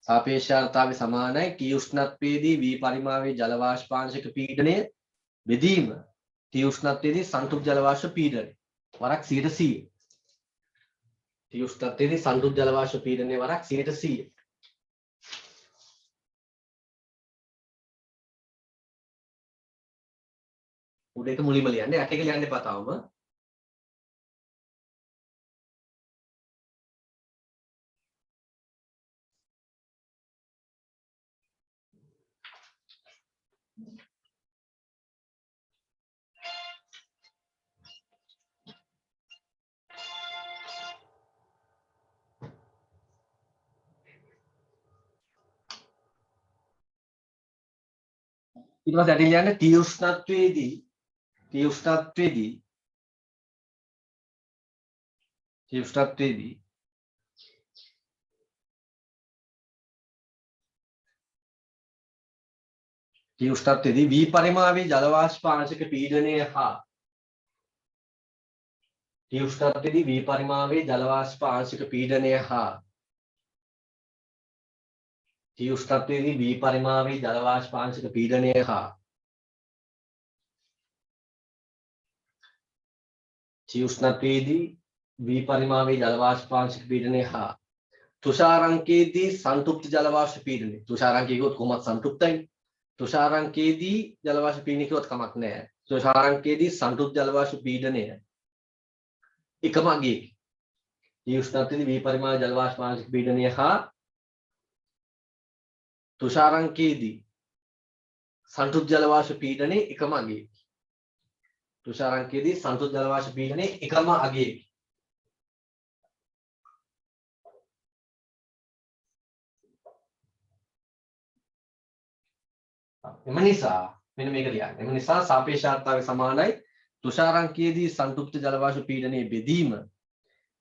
සාපේක්ෂාර්ථතාවයේ සමානයි T උෂ්ණත්වයේදී V පරිමාවයේ ජල වාෂ්පාංශික පීඩනය බෙදීම T උෂ්ණත්වයේදී සංතෘප්ත ජල වාෂ්ප පීඩනය වරක් 100%. T උෂ්ණත්වයේදී සංතෘප්ත ජල වාෂ්ප පීඩනය වරක් 100%. උඩ එක මුලින්ම ලියන්නේ යට එක ලියන්න එපා තාම. ඊට පස්සේ යට ලියන්නේ T උෂ්ණත්වයේදී V පරිමාවයේ ජල වාෂ්ප ආංශික පීඩනය හා T උෂ්ණත්වයේදී V පරිමාවයේ ජල වාෂ්ප ආංශික පීඩනය හා T උෂ්ණත්වයේදී V පරිමාවයේ ජල වාෂ්ප ආංශික පීඩනය හා T උෂ්ණත්වයේදී V පරිමාවයේ ජල වාෂ්ප ආංශික පීඩනය හා තුෂාරාංකයේදී සංතෘප්ත ජල වාෂ්ප පීඩනය. තුෂාරාංකය කිව්වොත් කොහොමද සංතෘප්තයි? තුෂාරාංකයේදී ජල වාෂ්ප පීඩනය කිව්වොත් කමක් නැහැ. තුෂාරාංකයේදී සංතෘප්ත ජල වාෂ්ප පීඩනය එකම අගයකි. T උෂ්ණත්වයේදී V පරිමාවයේ ජල වාෂ්ප ආංශික පීඩනය හා තුෂාරාංකයේදී සංතෘප්ත ජල වාෂ්ප පීඩනය එකම අගයකි. තුෂාරාංකයේදී සංතෘප්ත ජල වාෂ්ප පීඩනය එකම අගයකි. එම නිසා මෙන්න මේක ලියන්න. එම නිසා සාපේක්ෂතාවය සමානයි තුෂාරාංකයේදී සංතෘප්ත ජල වාෂ්ප පීඩනයේ බෙදීම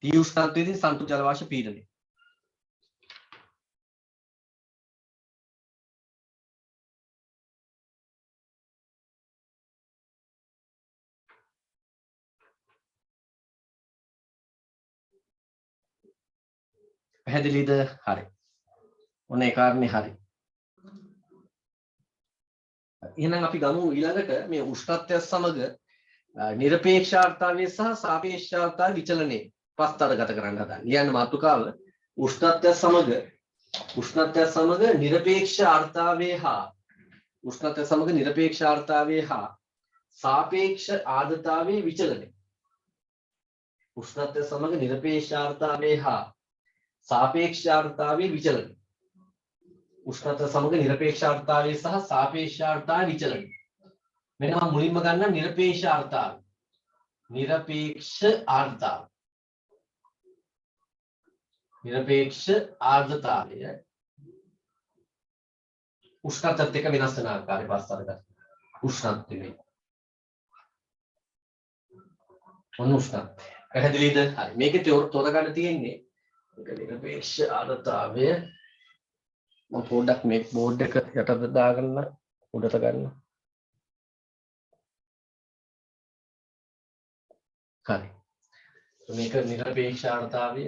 T උෂ්ණත්වයේදී සංතෘප්ත ජල වාෂ්ප පීඩනය. පැහැදිලිද? හරි. ඔන්න ඒ කාරණේ හරි. එහෙනම් අපි ගමු ඊළඟට මේ උෂ්ණත්වය සමග නිරපේක්ෂාර්ථාවය සහ සාපේක්ෂාර්ථාව විචලනයේ ප්‍රස්තාරගත කරන්න හදන්නේ. ලියන්න මාතෘකාව උෂ්ණත්වය සමග නිරපේක්ෂාර්ථාවය හා සාපේක්ෂ ආර්ද්‍රතාවයේ විචලනය. උෂ්ණත්වය සමග නිරපේක්ෂාර්ථාවය හා සාපේක්ෂ ආර්ද්‍රතාවයේ විචලනය. උෂ්ණත්වය සමග නිරපේක්ෂාර්ථාවය සහ සාපේක්ෂාර්ථාවයේ විචලනය. මෙන්න මම මුලින්ම ගන්න නිරපේක්ෂ ආර්ද්‍රතාවය. නිරපේක්ෂ ආර්ද්‍රතාවය උෂ්ණත්වයත් එක්ක වෙනස් වෙන ආකාරය ප්‍රස්තාර කරනවා. උෂ්ණත්වය. ඔන්න උෂ්ණත්වය. පැහැදිලිද? හරි. මේකේ තෝරගන්න තියෙන්නේ මේක නිරපේක්ෂ ආර්ද්‍රතාවය. මම පොඩ්ඩක් මේ බෝඩ් එක යටට දාගන්න උඩට ගන්න. හරි. මේක නිරපේක්ෂ ආර්ද්‍රතාවය.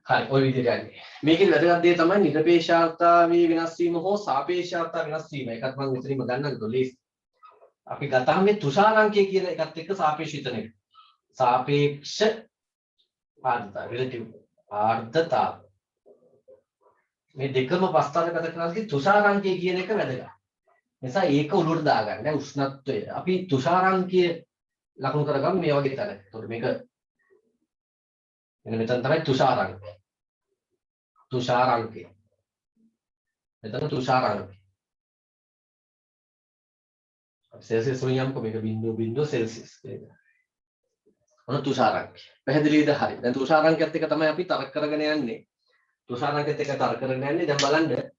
හරි ඔය විදිහට යන්නේ. මේකේ වැදගත් දේ තමයි නිරපේක්ෂාර්ථතාවයේ වෙනස් වීම හෝ සාපේක්ෂාර්ථතාව වෙනස් වීම. ඒකත් මම මෙතනින්ම ගන්නකෝ ලීස්. අපි ගත්තාම මේ තුෂාරාංකය කියන එකත් එක්ක සාපේක්ෂ හිතන එක. සාපේක්ෂ ආර්ද්‍රතාව රිලටිව් ආර්ද්‍රතාව. මේ දෙකම ප්‍රස්තාරගත කරනකොට තුෂාරාංකය කියන එක වැදගත්. නිසා ඒක උඩට දාගන්න. දැන් උෂ්ණත්වය. අපි තුෂාරාංකය ලකුණු කරගමු මේ වගේ තැනක. එතකොට මේක මෙතන තමයි තුෂාරාංකය. මෙතන තුෂාරාංකය. सेल्सियस වලින් යම්කෝ මේක 0.0 සෙල්සියස් කියලා. මොන තුෂාරාංකය. පැහැදිලිද? හරි. දැන් තුෂාරාංකයත් එක තමයි අපි තර්ක කරගෙන යන්නේ. තුෂාරාංකයත් එක තර්ක කරගෙන යන්නේ. දැන් බලන්න.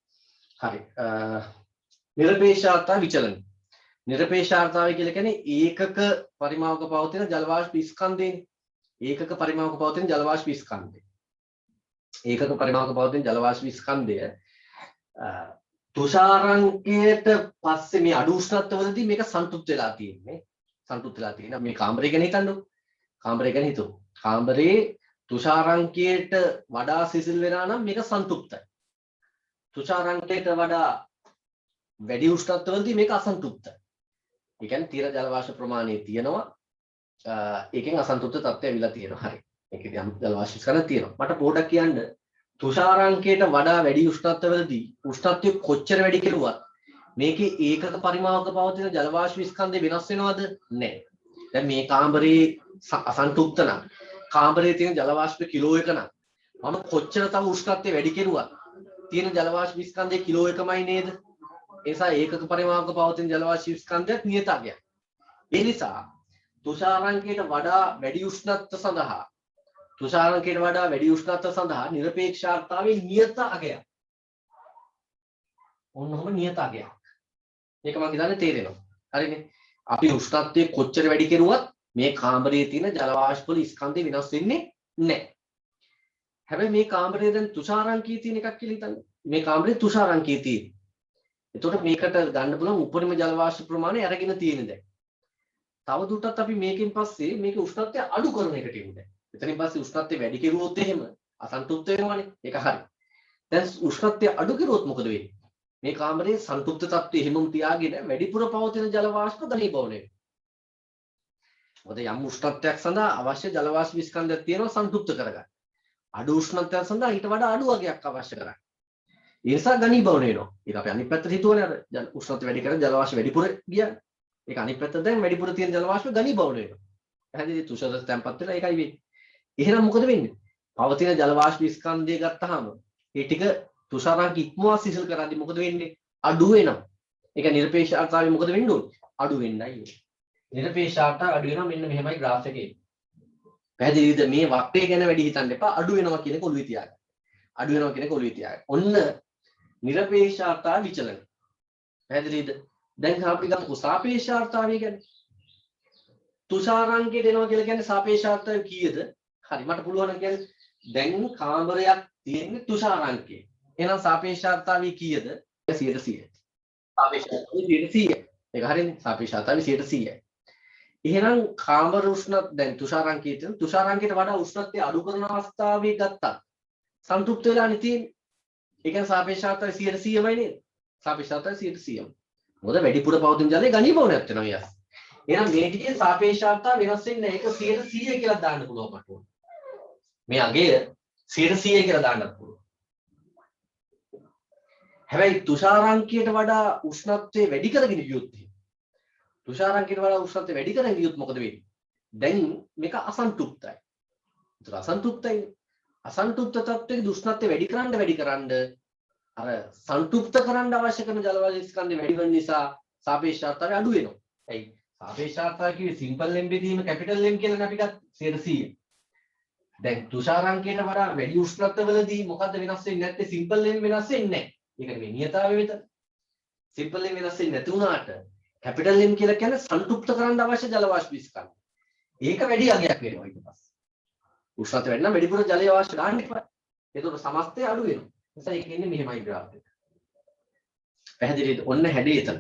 හරි. නිරපේක්ෂාර්ථතාව විචලන. නිරපේක්ෂාර්ථතාවය කියලා කියන්නේ ඒකක පරිමාවක පවතින ජල වාෂ්ප ස්කන්ධයනේ. ඒකක පරිමාවක පවතින ජල වාෂ්ප ස්කන්ධය. ඒකක පරිමාවක පවතින ජල වාෂ්ප ස්කන්ධය තුෂාරාංකයට පස්සේ මේ අඩු උෂ්ණත්වවලදී මේක සන්තුෂ්ත වෙලා තියෙන්නේ. සන්තුෂ්ත වෙලා තියෙනවා. මේ කාමරය ගැන හිතන්නකො. කාමරය ගැන හිතමු. කාමරේ තුෂාරාංකයට වඩා සිසිල් වෙනා නම් මේක සන්තුෂ්තයි. තුෂාරාංකයට වඩා වැඩි උෂ්ණත්වවලදී මේක අසන්තුෂ්තයි. ඒ කියන්නේ තීර ජල වාෂ්ප ප්‍රමාණය තියෙනවා. ඒකෙන් අසන්තුෂ්ත තත්ත්වය ඇවිල්ලා තියෙනවා. හරි. මේකේ යම් ජල වාෂ්ප ස්කන්ධ තියෙනවා. මට පොඩක් කියන්න තුෂාරාංකයට වඩා වැඩි උෂ්ණත්වවලදී උෂ්ණත්වය කොච්චර වැඩි කෙරුවත් මේකේ ඒකක පරිමාවක පවතින ජල වාෂ්ප ස්කන්ධය වෙනස් වෙනවද? නැහැ. දැන් මේ කාමරේ අසන්තුෂ්ත නම් කාමරේ තියෙන ජල වාෂ්ප කිලෝ එක නම් මම කොච්චර තව උෂ්ණත්වය වැඩි කෙරුවත් තියෙන ජල වාෂ්ප ස්කන්ධය කිලෝ එකමයි නේද? ඒ නිසා ඒකක පරිමාවක පවතින ජල වාෂ්ප ස්කන්ධයත් නියතගයක්. ඒ නිසා තුෂාරාංකයට වඩා වැඩි උෂ්ණත්ව සඳහා නිරපේක්ෂාර්ථතාවයේ නියත අගයක්. ඔන්නෝම නියත අගයක්. මේක මම හිතන්නේ තේරෙනවා. හරිනේ. අපි උෂ්ණත්වය කොච්චර වැඩි කෙරුවත් මේ කාමරයේ තියෙන ජල වාෂ්ප වල ස්කන්ධය වෙනස් වෙන්නේ නැහැ. හැබැයි මේ කාමරයේ දැන් තුෂාරාංකයේ තියෙන එකක් කියලා හිතන්න. මේ කාමරේ තුෂාරාංකයේ තියෙන. එතකොට මේකට ගන්න පුළුවන් උපරිම ජල වාෂ්ප ප්‍රමාණය අරගෙන තියෙන දැන්. තව දුරටත් අපි මේකෙන් පස්සේ මේක උෂ්ණත්වය අඩු කරන එකට යමු දැන්. එතනින් පස්සේ උෂ්ණත්වය වැඩි කෙරුවොත් එහෙම අසන්තුෂ්ත වෙනවනේ. ඒක හරි. දැන් උෂ්ණත්වය අඩු කෙරුවොත් මොකද වෙන්නේ? මේ කාමරයේ සන්තුෂ්ත තත්ත්වය එහෙමම තියාගෙන වැඩිපුර පවතින ජල වාෂ්ප ඝනීභවණය වෙනවා. මොකද යම් උෂ්ණත්වයක් සඳහා අවශ්‍ය ජල වාෂ්ප ස්කන්ධයක් තියෙනවා සන්තුෂ්ත කරගන්න. අඩු උෂ්ණත්වයක් සඳහා ඊට වඩා අඩු වගයක් අවශ්‍ය කරන්නේ. ඒ නිසා ඝනීභවණය වෙනවා. ඒක අපි අනිත් පැත්තට හිතුවනේ අර උෂ්ණත්වය වැඩි කරලා ජල වාෂ්ප වැඩිපුර ගියා. ඒක අනිත් පැත්ත දැන් වැඩිපුර තියෙන ජල වාෂ්ප ඝනීභවණය වෙනවා. පැහැදිලි තුෂාර තැම්පත් වෙලා ඒකයි වෙන්නේ. එහෙනම් මොකද වෙන්නේ? පවතින ජල වාෂ්ප ස්කන්ධය ගත්තාම ඒ ටික තුෂාරාංක ඉක්මවා සිසිල් කරද්දී මොකද වෙන්නේ? අඩු වෙනවා. ඒක නිරපේක්ෂතාවය මොකද වෙන්න ඕනේ? අඩු වෙන්නයි ඕනේ. නිරපේක්ෂතාවය අඩු වෙනවා මෙන්න මෙහෙමයි graph එකේ. පැහැදිලිද? මේ වක්‍රය ගැන වැඩි හිතන්න එපා. අඩු වෙනවා කියන එක ඔළුවේ තියාගන්න. අඩු වෙනවා කියන එක ඔළුවේ තියාගන්න. ඔන්න නිරපේක්ෂතාවය විචලන. පැහැදිලිද? දැන් අපි ගමු සාපේක්ෂතාවය ගැන. තුෂාරාංකයට එනවා කියලා කියන්නේ සාපේක්ෂතාවය කීයද? හරි මට පුළුවන් කියන්නේ දැන් කාමරයක් තියෙන්නේ තුෂාරාංකයේ. එහෙනම් සාපේක්ෂතාවය කීයද? 100%. සාපේක්ෂතාවය 100%. ඒක හරිනේ. සාපේක්ෂතාවය 100%. එහෙනම් කාමර උෂ්ණත් දැන් තුෂාරාංකයට වඩා උෂ්ණත්වය අඩු කරන අවස්ථාවේ ගත්තා සන්තුෂ්ත වෙලානේ තියෙන්නේ. ඒ කියන්නේ සාපේක්ෂතාවය 100%මයි නේද? සාපේක්ෂතාවය 100%ම. මොකද වැඩිපුර පවතින ජලයේ ඝනීභවනයක් වෙනවා ඊයස්. එහෙනම් මේ ටිකේ සාපේක්ෂතාවය වෙනස් වෙන්නේ නැහැ. ඒක 100% කියලා දාන්න පුළුවන් මට ඕන. මේ අගය 100% කියලා දාන්නත් පුළුවන්. හැබැයි තුෂාරාංකයට වඩා උෂ්ණත්වය වැඩි කරගෙන ගියොත් තුෂාරාංකයට වඩා උෂ්ණත්වය වැඩි කරගෙන ගියොත් මොකද වෙන්නේ? දැන් මේක අසන්තුෂ්තයි. ඒතර අසන්තුෂ්තයි. අසන්තුෂ්ත තත්ත්වයේ උෂ්ණත්වය වැඩි කරන්න අර සන්තුෂ්ත කරන්න අවශ්‍ය කරන ජල වායු ස්කන්ධය වැඩි වෙන නිසා සාපේක්ෂතාවය අඩු වෙනවා. ඇයි? සාපේක්ෂතාවය කිව්වේ සිම්පල් M බෙදීම කැපිටල් M කියලානේ අපි ගත්ත 100%. දැන් තුෂාරාංකයට වඩා වැඩි උෂ්ණත්වවලදී මොකද්ද වෙනස් වෙන්නේ නැත්තේ? සිම්පල් M වෙනස් වෙන්නේ නැහැ. ඒක නෙමෙයි නියතාවය විතර. සිම්පල් M වෙනස් වෙන්නේ නැති වුණාට කැපිටල් M කියලා කියන්නේ සන්තුෂ්ත කරන්න අවශ්‍ය ජල වාෂ්ප ස්කන්ධ. ඒක වැඩි අගයක් වෙනවා ඊට පස්සේ. උෂ්ණත්වය වැඩි නම් වැඩිපුර ජලය අවශ්‍ය ගන්න එපා. ඒතකොට සමස්තය අඩු වෙනවා. නිසා ඒක ඉන්නේ මෙහෙමයි ග්‍රාෆ් එක. පැහැදිලිද? ඔන්න හැඩය එතන.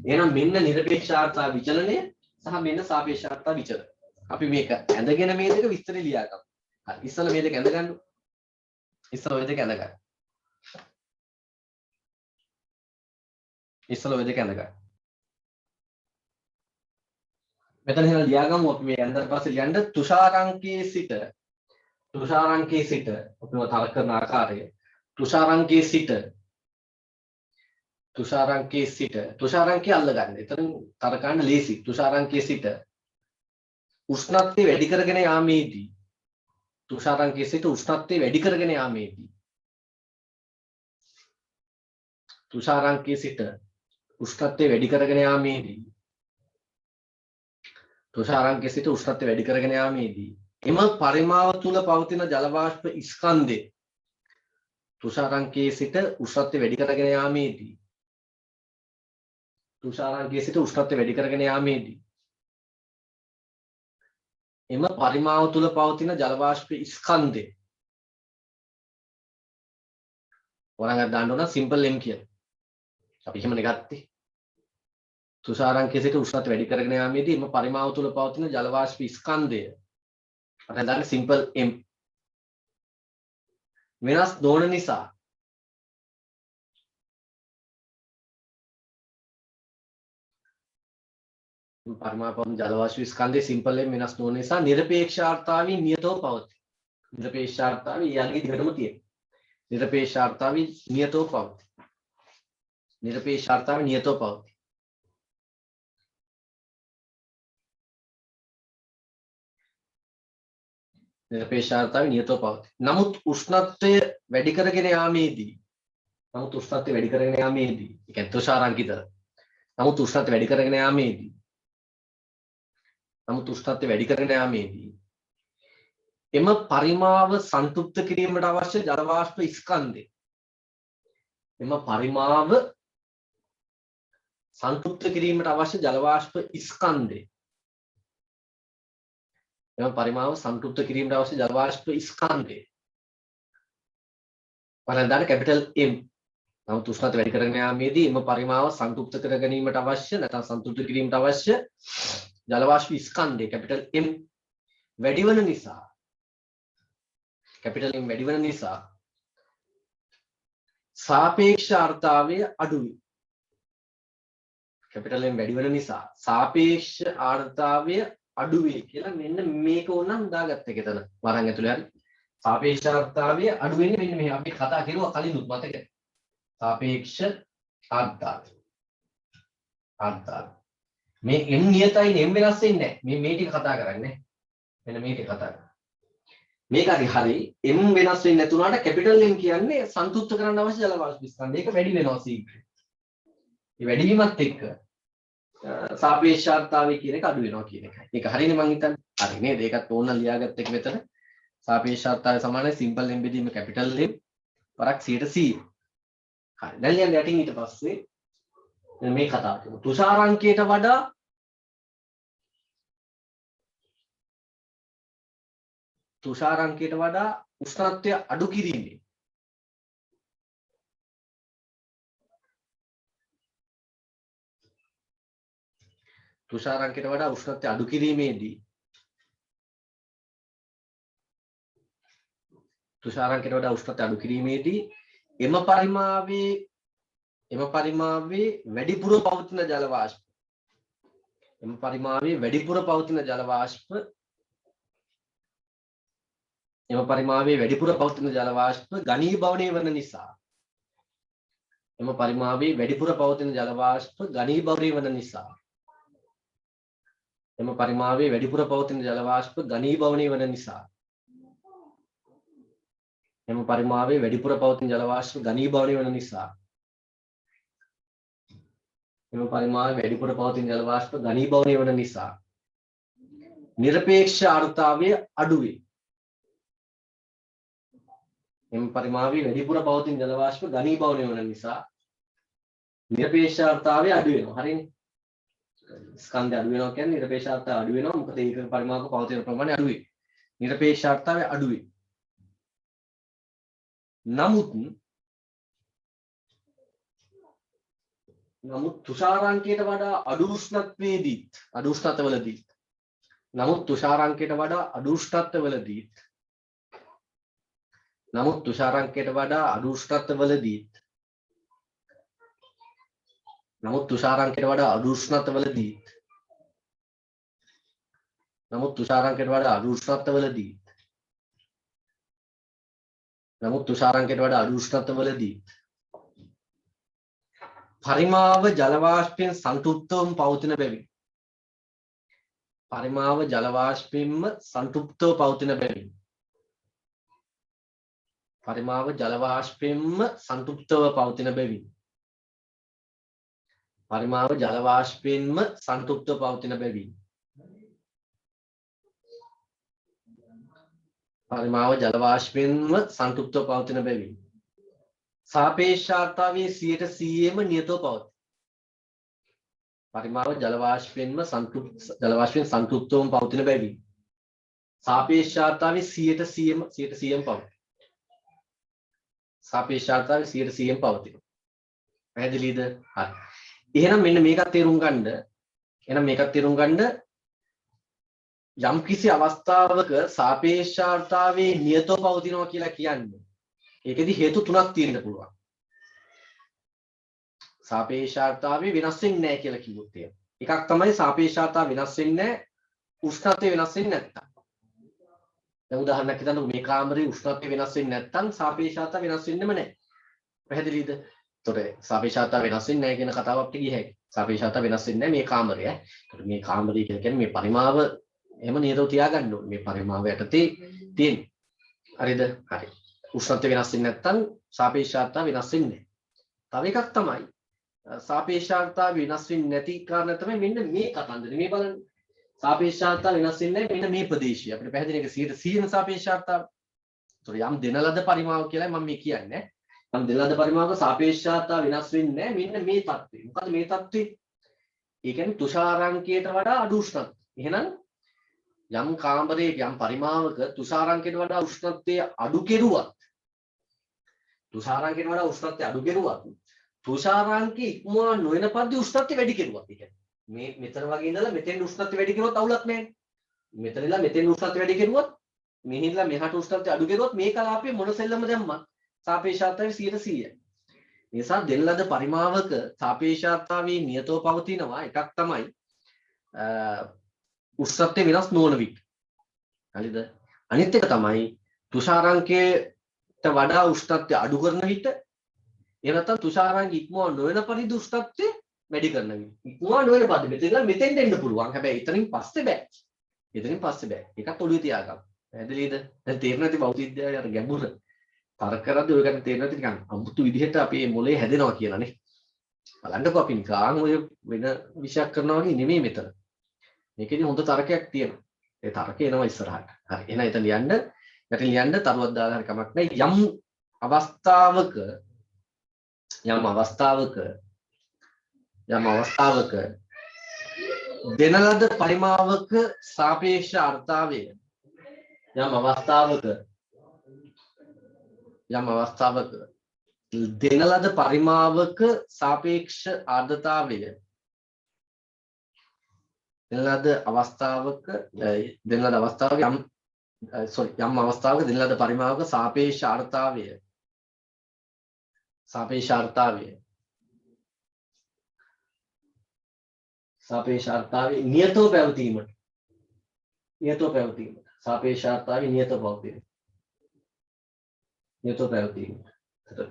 එහෙනම් මෙන්න නිරපේක්ෂාර්ථා විචලනය සහ මෙන්න සාපේක්ෂාර්ථා විචලනය. අපි මේක ඇඳගෙන මේ දෙක විස්තර ලියා ගමු. හරි. ඉස්සෙල්ලා මේ දෙක ඇඳ ගන්න. ඉස්සෙල්ලා ඔය දෙක ඇඳ ගන්න. ඉස්සෙල්ලා ඔය දෙක ඇඳ ගන්න. මෙතන එහෙනම් ලියා ගමු අපි මේ ඇඳලා පස්සේ ලියන්න තුෂාරාංකයේ සිට අපිව තර කරන ආකාරය තුෂාරාංකයේ සිට තුෂාරාංකය අල්ලගන්න. එතන තර ගන්න ලේසි. තුෂාරාංකයේ සිට උෂ්ණත්වය වැඩි කරගෙන යාමේදී තුෂාරාංකයේ සිට උෂ්ණත්වය වැඩි කරගෙන යාමේදී තුෂාරාංකයේ සිට උෂ්ණත්වය වැඩි කරගෙන යාමේදී තුෂාරාංකයේ සිට උෂ්ණත්වය වැඩි කරගෙන යාමේදී එම පරිමාව තුල පවතින ජල වාෂ්ප ස්කන්ධය තුෂාරාංකයේ සිට උෂ්ණත්වය වැඩි කරගෙන යාමේදී තුෂාරාංකයේ සිට උෂ්ණත්වය වැඩි කරගෙන යාමේදී එම පරිමාව තුල පවතින ජල වාෂ්ප ස්කන්ධය වරංගක් දාන්න ඕන සිම්පල් M කියලා. අපි එහෙමනේ ගත්තේ. තුෂාරාංකයේ සිට උෂ්ණත්වය වැඩි කරගෙන යාමේදී එම පරිමාව තුල පවතින ජල වාෂ්ප ස්කන්ධය අපි දාන්නේ සිම්පල් M වෙනස් නොවන නිසා පරිමාව පවතින ජල වාෂ්ප ස්කන්ධයේ සිම්පල් M වෙනස් නොවන නිසා නිරපේක්ෂාර්ථාවී නියතව පවතී. නිරපේක්ෂාර්ථාවී ඊයන්ගේ දිගටම තියෙනවා. නිරපේක්ෂාර්ථාවී නියතව පවතී. නිරපේක්ෂාර්ථාවී නියතව පවතී. නිරපේක්ෂාර්ථාවී නියතව පවතී. නමුත් උෂ්ණත්වය වැඩි කරගෙන යාමේදී ඒ කියන්නේ තුෂාරාංකිත. නමුත් උෂ්ණත්වය වැඩි කරගෙන යාමේදී එම පරිමාව සන්තුෂ්ත කිරීමට අවශ්‍ය ජල වාෂ්ප ස්කන්ධය එම පරිමාව සන්තුෂ්ත කිරීමට අවශ්‍ය ජල වාෂ්ප ස්කන්ධය එම පරිමාව සන්තුෂ්ත කිරීමට අවශ්‍ය ජල වාෂ්ප ස්කන්ධය වරන්දාන කැපිටල් M. නමුත් උෂ්ණත්වය වැඩි කරගෙන යාමේදී එම පරිමාව සන්තුෂ්ත කර ගැනීමට අවශ්‍ය නැත්නම් සන්තුෂ්ත කිරීමට අවශ්‍ය ජල වාෂ්ප ස්කන්ධය කැපිටල් M වැඩි වෙන නිසා කැපිටල් M වැඩි වෙන නිසා සාපේක්ෂාර්ථාවය අඩු වේ. කැපිටල් M වැඩි වෙන නිසා සාපේක්ෂ ආර්ථාවය අඩු වේ කියලා මෙන්න මේක ඕනම් දාගත්ත එක එතන වරන් ඇතුලේ හරි සාපේක්ෂාර්ථාවය අඩු වෙන්නේ මෙන්න මෙහෙම අපි කතා කරුවා කලිනුත් මතකද සාපේක්ෂ ආර්ථාවය මේ M නියතයි M වෙනස් වෙන්නේ නැහැ මේ ටික කතා කරන්නේ මෙන්න මේ ටික කතා කරන්නේ මේක හරි M වෙනස් වෙන්නේ නැතුණාට කැපිටල් M කියන්නේ සන්තුෂ්ත කරන්න අවශ්‍ය ජල වාෂ්ප ස්කන්ධය ඒක වැඩි වෙනවා ශීඝ්‍රයෙන් ඒ වැඩි වීමත් එක්ක සාපේක්ෂාර්ථාවය කියන එක අඩු වෙනවා කියන එකයි. ඒක හරිනේ මං හිතන්නේ. හරි නේද? ඒකත් ඕන ලියාගත්ත එක මෙතන. සාපේක්ෂාර්ථාවය සමානයි සිම්පල් M බෙදීම කැපිටල් M පරක් 100%. හරි. දැන් යන්න යටින් ඊට පස්සේ මේ කතාව කරමු. තුෂාරාංකයට වඩා උෂ්ණත්වය අඩු කිරීමේ තුෂාරාංකයට වඩා උෂ්ණත්වය අඩු කිරීමේදී තුෂාරාංකයට වඩා උෂ්ණත්වය අඩු කිරීමේදී එම පරිමාවේ වැඩිපුර පවතින ජල වාෂ්ප ඝනීභවණය වන නිසා නිරපේක්ෂ ආර්ද්‍රතාවය අඩු වේ. එම පරිමාවේ වැඩිපුර පවතින ජල වාෂ්ප ඝනීභවණය වන නිසා නිරපේක්ෂ ආර්ද්‍රතාවය අඩු වෙනවා. හරිනේ. ස්කන්ධය අඩු වෙනවා කියන්නේ නිරපේක්ෂ ආර්ද්‍රතාවය අඩු වෙනවා. මොකද ඒක පරිමාවක පවතින ප්‍රමාණය අඩු වේ. නිරපේක්ෂ ආර්ද්‍රතාවය අඩු වේ. නමුත් තුෂාරාංකයට වඩා අඩු උෂ්ණත්වවලදී පරිමාව ජල වාෂ්පයෙන් සන්තුෂ්තවම පවතින බැවින් සාපේක්ෂ ආර්ද්‍රතාවයේ 100%ම නියතව පවතී. පරිමාව ජල වාෂ්පයෙන් සන්තුෂ්තවම පවතින බැවින් සාපේක්ෂ ආර්ද්‍රතාවයේ 100%ම පවතී. පැහැදිලිද? හරි. එහෙනම් මෙන්න මේකත් තේරුම් ගන්න. යම් කිසි අවස්ථාවක සාපේක්ෂ ආර්ද්‍රතාවයේ නියතව පවතිනවා කියලා කියන්නේ ඒකෙදි හේතු තුනක් තියෙන්න පුළුවන්. සාපේක්ෂ ආර්ද්‍රතාවය වෙනස් වෙන්නේ නැහැ කියලා කිව්වොත් එහෙම. එකක් තමයි සාපේක්ෂ ආර්ද්‍රතාවය වෙනස් වෙන්නේ නැහැ, උෂ්ණත්වය වෙනස් වෙන්නේ නැත්තම්. දැන් උදාහරණයක් හිතන්නකෝ මේ කාමරේ උෂ්ණත්වය වෙනස් වෙන්නේ නැත්තම් සාපේක්ෂ ආර්ද්‍රතාවය වෙනස් වෙන්නෙම නැහැ. පැහැදිලිද? එතකොට සාපේක්ෂ ආර්ද්‍රතාවය වෙනස් වෙන්නේ නැහැ කියන කතාව අපිට කිය හැකියි. සාපේක්ෂ ආර්ද්‍රතාවය වෙනස් වෙන්නේ නැහැ මේ කාමරය. එතකොට මේ කාමරය කියන්නේ මේ පරිමාව එහෙම නියතව තියාගන්න ඕනේ. මේ පරිමාව යටතේ තියෙන. හරිද? හරි. උෂ්ණත්වය වෙනස් වෙන්නේ නැත්නම් සාපේක්ෂ ආර්ද්‍රතාවය වෙනස් වෙන්නේ නැහැ. තව එකක් තමයි සාපේක්ෂ ආර්ද්‍රතාවය වෙනස් වෙන්නේ නැති කාරණා තමයි මෙන්න මේ කතන්දරේ. මේ බලන්න. සාපේක්ෂ ආර්ද්‍රතාවය වෙනස් වෙන්නේ නැහැ මෙන්න මේ ප්‍රදේශය. අපිට පැහැදිලි එක 100% සාපේක්ෂ ආර්ද්‍රතාවය. ඒතකොට යම් දෙන ලද පරිමාව කියලා මම මේ කියන්නේ. යම් දෙන ලද පරිමාවක සාපේක්ෂ ආර්ද්‍රතාවය වෙනස් වෙන්නේ නැහැ මෙන්න මේ தත්ත්වය. මොකද මේ தත්ත්වය? ඒ කියන්නේ තුෂාරාංකයට වඩා අඩු උෂ්ණත්වය. එහෙනම් යම් කාමරයක යම් පරිමාවක තුෂාරාංකයට වඩා උෂ්ණත්වය අඩු කෙරුවත් තුෂාරාංකයේ ඉක්මවා නොවන පරිදි උෂ්ණත්වය වැඩි කෙරුවත් ඒ කියන්නේ මෙතන වගේ ඉඳලා මෙතෙන් උෂ්ණත්වය වැඩි කෙරුවොත් අවුලක් නැහැ. මෙතන ඉඳලා මෙතෙන් උෂ්ණත්වය වැඩි කෙරුවොත් මෙහින් ඉඳලා මෙහාට උෂ්ණත්වය අඩු කෙරුවොත් මේ කලාපයේ මොන සෙල්ලම දැම්මත් සාපේක්ෂ ආර්ද්‍රතාවය 100%යි. ඒ නිසා දෙන ලද පරිමාවක සාපේක්ෂ ආර්ද්‍රතාවයේ නියතව පවතිනවා එකක් තමයි උෂ්ණත්වය වෙනස් නොවන විට. හරිද? අනිත් එක තමයි තුෂාරාංකයට වඩා උෂ්ණත්වය අඩු කරන විට එහෙම නැත්නම් තුෂාරාංක ඉක්මවා නොවන පරිදි උෂ්ණත්වය වැඩි කරන විට. ඉක්මවා නොවන පරිදි මෙතෙන් එන්න පුළුවන්. හැබැයි එතනින් පස්සේ බෑ. ඒකත් ඔළුවේ තියාගන්න. පැහැදිලිද? දැන් තේරෙන්නේ නැති භෞතික විද්‍යාවේ අර ගැඹුර තර්ක කරද්දී ඔය ගැන තේරෙන්නේ නැති නිකන් අමුතු විදිහට අපේ මොලේ හැදෙනවා කියලානේ. බලන්නකෝ අපි නිකන් ඔය වෙන විෂයක් කරනවා වගේ නෙමෙයි මෙතන. මේකේදී හොඳ තර්කයක් තියෙනවා. ඒ තර්කය එනවා ඉස්සරහට. හරි. එහෙනම් එතන ලියන්න. යටින් ලියන්න තරුවක් දාලා හරි කමක් නැහැ. යම් අවස්ථාවක දෙන ලද පරිමාවක සාපේක්ෂ ආර්ද්‍රතාවය දෙන ලද පරිමාවක සාපේක්ෂ ආර්ද්‍රතාවය දෙන ලද අවස්ථාවක යම් අවස්ථාවක දෙන ලද පරිමාවක සාපේක්ෂ අර්ථාවය නියතව පැවතීමට සාපේක්ෂාර්ථාවේ නියතව පැවතීම.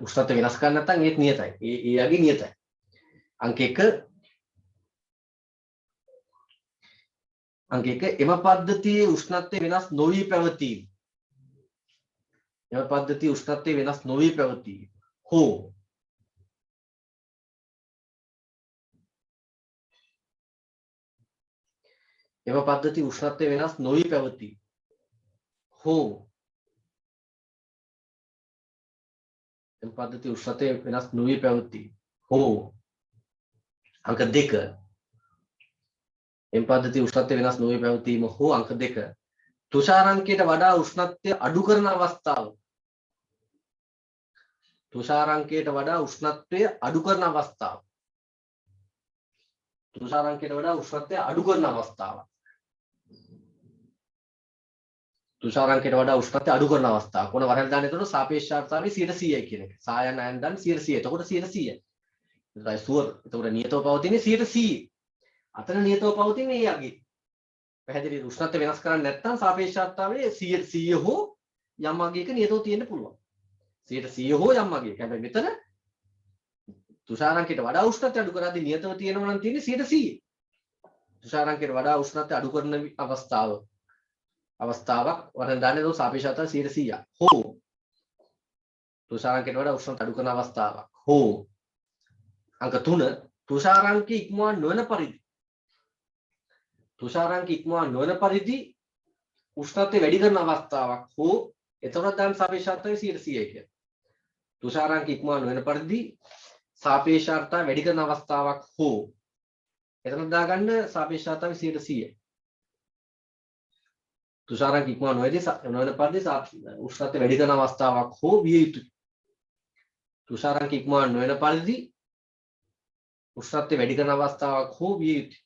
උෂ්ණත්වය වෙනස් කරන්න නැත්නම් ඒත් නියතයි. ඒ යගේ නියතයි. අංක 1 එම පද්ධතියේ උෂ්ණත්වය වෙනස් නොවි පැවතීම. හෝ එම පද්ධති උෂ්ණත්වය වෙනස් නොවි පැවතීම. හෝ එම පද්ධති උෂ්ණත්වය වෙනස් නොවි පැවතීම. හෝ අංක 2 එම පද්ධති උෂ්ණත්වය වෙනස් නොවි පැවතීම හෝ අංක 2 තුෂාරාංකයට වඩා උෂ්ණත්වය අඩු කරන අවස්ථාව. තුෂාරාංකයට වඩා උෂ්ණත්වය අඩු කරන අවස්ථාව. තුෂාරාංකයට වඩා උෂ්ණත්වය අඩු කරන අවස්ථාව. තුෂාරාංකයට වඩා උෂ්ණත්වය අඩු කරන අවස්ථාව. කොන වරහන් දාන්න එතකොට සාපේක්ෂතාවය 100%යි කියන එක. සායන අයන් දාන්න 100%. එතකොට 100%යි. ඒකයි සුවර්. එතකොට නියතව පවතින්නේ 100%. අතන නියතව පවතින්නේ ඒ යගේ. පැහැදිලි උෂ්ණත්වය වෙනස් කරන්නේ නැත්නම් සාපේක්ෂතාවයේ 100 හෝ යම් අගයක නියතව තියෙන්න පුළුවන්. 100 හෝ යම් අගයක. හැබැයි මෙතන තුෂාරාංකයට වඩා උෂ්ණත්වය අඩු කරද්දී නියතව තියෙනවා නම් තියෙන්නේ 100%. තුෂාරාංකයට වඩා උෂ්ණත්වය අඩු කරන අවස්ථාවක් වරන් දාන්නේ දෝ සාපේක්ෂතාව 100%. හෝ තුෂාරාංකයට වඩා උෂ්ණත්වය අඩු කරන අවස්ථාවක්. හෝ අංක 3 තුෂාරාංකය ඉක්මවා නොවන පරිදි උෂ්ණත්වය වැඩි කරන අවස්ථාවක්. හෝ එතකොට දාන්න සාපේක්ෂතාවය 100%යි කියන්නේ. තුෂාරාංකය ඉක්මවා නොවන පරිදි සාපේක්ෂතාවය වැඩි කරන අවස්ථාවක්. හෝ එතන දාගන්න සාපේක්ෂතාවය 100%යි. තුෂාරාංකය ඉක්මවා නොවන පරිදි උෂ්ණත්වය වැඩි කරන අවස්ථාවක් හෝ විය යුතුයි. තුෂාරාංකය ඉක්මවා නොවන පරිදි උෂ්ණත්වය වැඩි කරන අවස්ථාවක් හෝ විය යුතුයි.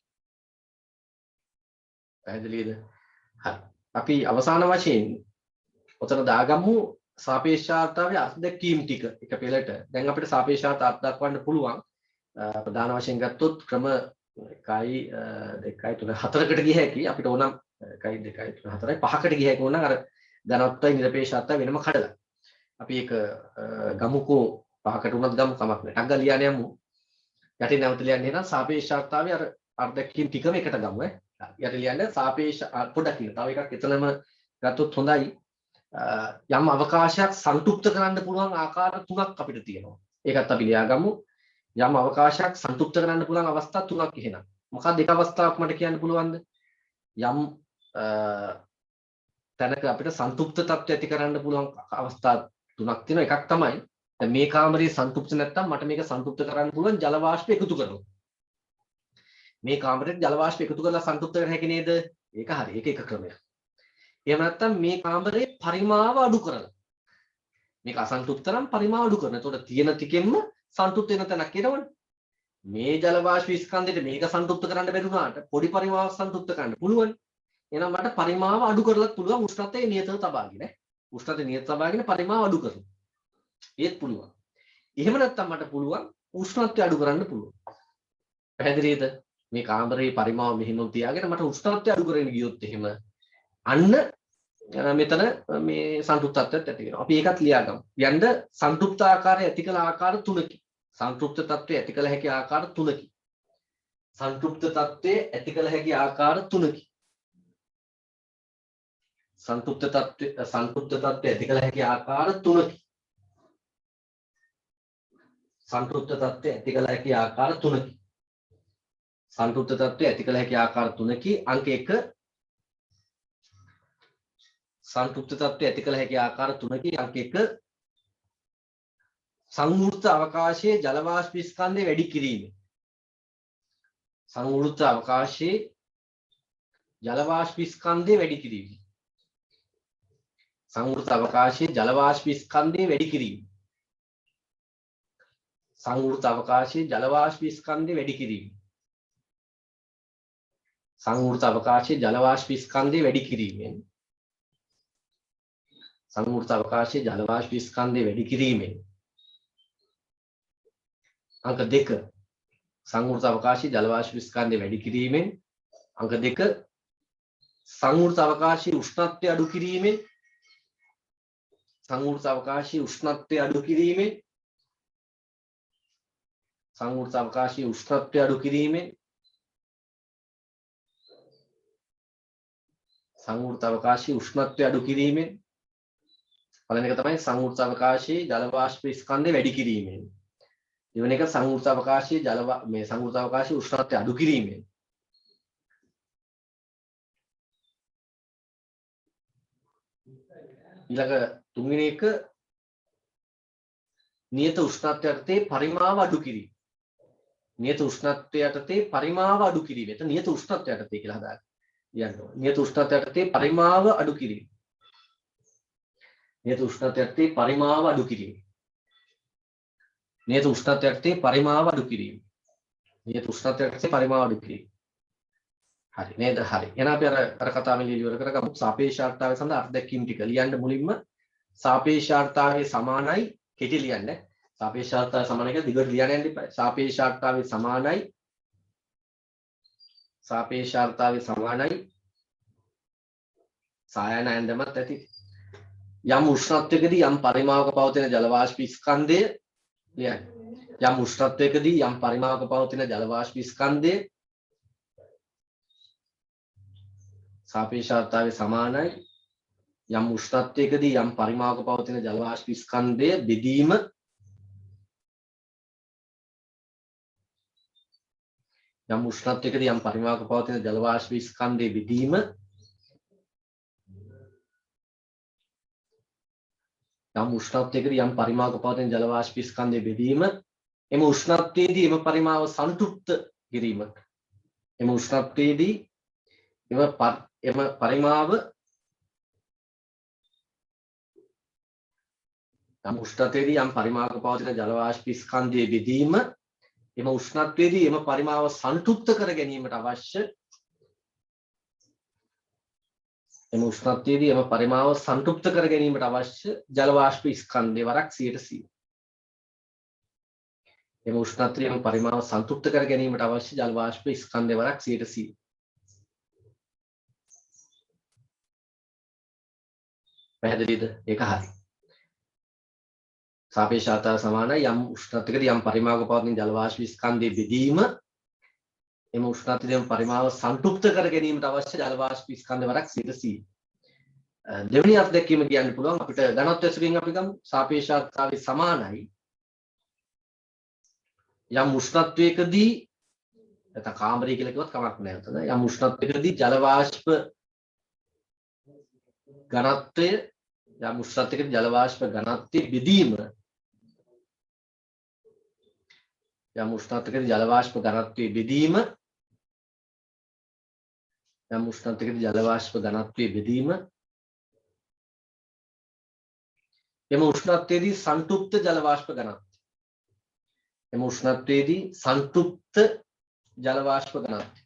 පැහැදිලිද? හරි. අපි අවසාන වශයෙන් ඔතන දාගමු සාපේක්ෂතාවයේ අත්දැකීම් ටික එක පෙළට. දැන් අපිට සාපේක්ෂතාව අත්දක්වන්න පුළුවන්. ප්‍රධාන වශයෙන් ගත්තොත් ක්‍රම 1 2 3 4කට ගිය හැකි. අපිට ඕනම් 1 2 3 4 5කට ගිය හැකි ඕනම් අර ධනත්වයි නිරපේක්ෂතාවය වෙනම කඩලා. අපි ඒක ගමුකෝ 5කට උනත් ගමු කමක් නැහැ. ටග්ග ලියන්න යමු. යටින් නැවත ලියන්න එනවා සාපේක්ෂතාවයේ අර අත්දැකීම් ටිකම එකට ගමු ඈ. යට ලියන්න සාපේක්ෂ පොඩක් ලියන්න. තව එකක් එතනම ගත්තොත් හොඳයි. යම් අවකාශයක් සංතෘප්ත කරන්න පුළුවන් ආකාර 3ක් අපිට තියෙනවා. ඒකත් අපි ලියාගමු. යම් අවකාශයක් සංතෘප්ත කරන්න පුළුවන් අවස්ථා 3ක් එහෙනම්. මොකක්ද එක අවස්ථාවක් මට කියන්න පුළුවන්ද? යම් තැනක අපිට සංතෘප්ත තත්ත්වය ඇති කරන්න පුළුවන් අවස්ථා 3ක් තියෙනවා. එකක් තමයි දැන් මේ කාමරේ සංතෘප්ත නැත්තම් මට මේක සංතෘප්ත කරන්න පුළුවන් ජල වාෂ්ප එකතු කරනවා. මේ කාමරේට ජල වාෂ්ප එකතු කරලා සංතෘප්ත කර හැකි නේද? ඒක හරි. ඒක එක ක්‍රමයක්. එහෙම නැත්නම් මේ කාමරේ පරිමාව අඩු කරලා. මේක අසන්තුෂ්ත නම් පරිමාව අඩු කරනවා. එතකොට තියෙන ටිකෙන්ම සන්තුෂ්ත වෙන තැනක් එනවනේ. මේ ජල වාෂ්ප ස්කන්ධෙට මේක සන්තුෂ්ත කරන්න බැරි වුණාට පොඩි පරිමාවක් සන්තුෂ්ත කරන්න පුළුවන්. එහෙනම් මට පරිමාව අඩු කරලත් පුළුවන් උෂ්ණත්වය නියතව තබාගෙන. උෂ්ණත්වය නියතව තබාගෙන පරිමාව අඩු කරනවා. ඒත් පුළුවන්. එහෙම නැත්නම් මට පුළුවන් උෂ්ණත්වය අඩු කරන්න පුළුවන්. පැහැදිලිද? මේ කාමරේ පරිමාව මෙහෙම තියාගෙන මට උෂ්ණත්වය අඩු කරගෙන ගියොත් එහෙම අන්න මෙතන මේ සංතෘප්තත්වයට ඇති වෙනවා. අපි ඒකත් ලියාගමු. යන්න සංතෘප්ත ආකාරය ඇති කළ ආකාර 3කි. සංතෘප්ත තත්ත්වය ඇති කළ හැකි ආකාර 3කි. සංතෘප්ත තත්ත්වයේ ඇති කළ හැකි ආකාර 3කි. සංතෘප්ත තත්ත්වයේ ඇති කළ හැකි ආකාර 3කි. සංතෘප්ත තත්ත්වයේ ඇති කළ හැකි ආකාර 3කි. සංතෘප්ත තත්ත්වයේ ඇති කළ හැකි ආකාර 3කි. අංක 1 සංතෘප්ත තත්ත්වයේ ඇති කළ හැකි ආකාර 3කි. අංක 1 සංවෘත අවකාශයේ ජල වාෂ්ප ස්කන්ධය වැඩි කිරීම. සංවෘත අවකාශයේ ජල වාෂ්ප ස්කන්ධය වැඩි කිරීම. සංවෘත අවකාශයේ ජල වාෂ්ප ස්කන්ධය වැඩි කිරීම. සංවෘත අවකාශයේ ජල වාෂ්ප ස්කන්ධය වැඩි කිරීම. සංවෘත අවකාශයේ ජල වාෂ්ප ස්කන්ධය වැඩි කිරීමෙන් සංවෘත අවකාශයේ ජල වාෂ්ප ස්කන්ධය වැඩි කිරීමෙන් අංක 2 සංවෘත අවකාශයේ ජල වාෂ්ප ස්කන්ධය වැඩි කිරීමෙන් අංක 2 සංවෘත අවකාශයේ උෂ්ණත්වය අඩු කිරීමෙන් සංවෘත අවකාශයේ උෂ්ණත්වය අඩු කිරීමෙන් සංවෘත අවකාශයේ උෂ්ණත්වය අඩු කිරීමෙන් සංවෘත අවකාශයේ උෂ්ණත්වය අඩු කිරීමෙන් පළවෙනි එක තමයි සංවෘත අවකාශයේ ජල වාෂ්ප ස්කන්ධය වැඩි කිරීමෙන් දෙවෙනි එක සංවෘත අවකාශයේ සංවෘත අවකාශයේ උෂ්ණත්වය අඩු කිරීමෙන් ඊළඟ තුන්වෙනි එක නියත උෂ්ණත්වය යටතේ පරිමාව අඩු කිරීම. නියත උෂ්ණත්වය යටතේ පරිමාව අඩු කිරීම. එතන නියත උෂ්ණත්වය යටතේ කියලා හදාගන්න. කියනවා. නියත උෂ්ණත්වය යටතේ පරිමාව අඩු කිරීම. නියත උෂ්ණත්වය යටතේ පරිමාව අඩු කිරීම. නියත උෂ්ණත්වය යටතේ පරිමාව අඩු කිරීම. නියත උෂ්ණත්වය යටතේ පරිමාව අඩු කිරීම. හරි නේද? හරි. එහෙනම් අපි අර කතාව මෙලි ඉවර කරගමු. සාපේක්ෂතාවය සඳහා අර්ධකීම් ටික ලියන්න මුලින්ම සාපේක්ෂතාවයේ සමානයි කෙටි ලියන්න. සාපේක්ෂතාවය සමානයි කියලා දිගට ලියන්න යන්න එපා. සාපේක්ෂතාවයේ සමානයි සායනයෙන්දමත් ඇති. යම් උෂ්ණත්වයකදී යම් පරිමාවක පවතින ජල වාෂ්ප ස්කන්ධය ලියන්න. යම් උෂ්ණත්වයකදී යම් පරිමාවක පවතින ජල වාෂ්ප ස්කන්ධය සාපේක්ෂතාවයේ සමානයි යම් උෂ්ණත්වයකදී යම් පරිමාවක පවතින ජල වාෂ්ප ස්කන්ධය බෙදීම යම් උෂ්ණත්වයකදී යම් පරිමාවක පවතින ජල වාෂ්ප ස්කන්ධය බෙදීම යම් උෂ්ණත්වයකදී යම් පරිමාවක පවතින ජල වාෂ්ප ස්කන්ධය බෙදීම එම උෂ්ණත්වයේදී එම පරිමාව සංතෘප්ත කිරීම එම උෂ්ණත්වයේදී එම පරිමාව යම් උෂ්ණත්වයේදී යම් පරිමාවක පවතින ජල වාෂ්ප ස්කන්ධයේ බෙදීම එම උෂ්ණත්වයේදී එම පරිමාව සංතෘප්ත කර ගැනීමට අවශ්‍ය එම උෂ්ණත්වයේදී එම පරිමාව සංතෘප්ත කර ගැනීමට අවශ්‍ය ජල වාෂ්ප ස්කන්ධය වරක් 100%. එම උෂ්ණත්වයේ එම පරිමාව සංතෘප්ත කර ගැනීමට අවශ්‍ය ජල වාෂ්ප ස්කන්ධය වරක් 100%. පැහැදිලිද? ඒක හරි. සාපේක්ෂතාව සමානයි යම් උෂ්ණත්වයකදී යම් පරිමාවක පවතින ජල වාෂ්ප ස්කන්ධයේ බෙදීම එම උෂ්ණත්වයේ පරිමාව සංතෘප්ත කර ගැනීමට අවශ්‍ය ජල වාෂ්ප ස්කන්ධ වරක් 100%. දෙවෙනි අත්දැකීම කියන්න පුළුවන් අපිට ඝනත්ව ඇසුරින් අපි ගමු සාපේක්ෂතාවයේ සමානයි යම් උෂ්ණත්වයකදී නැත්නම් කාමරය කියලා කිව්වත් කමක් නැහැ උතන යම් උෂ්ණත්වයකදී ජල වාෂ්ප ඝනත්වය යම් උෂ්ණත්වයකදී ජල වාෂ්ප ඝනත්වයේ බෙදීම යම් උෂ්ණත්වයකදී ජල වාෂ්ප ඝනත්වයේ බෙදීම යම් උෂ්ණත්වයකදී ජල වාෂ්ප ඝනත්වයේ බෙදීම එම උෂ්ණත්වයේදී සංතෘප්ත ජල වාෂ්ප ඝනත්වය එම උෂ්ණත්වයේදී සංතෘප්ත ජල වාෂ්ප ඝනත්වය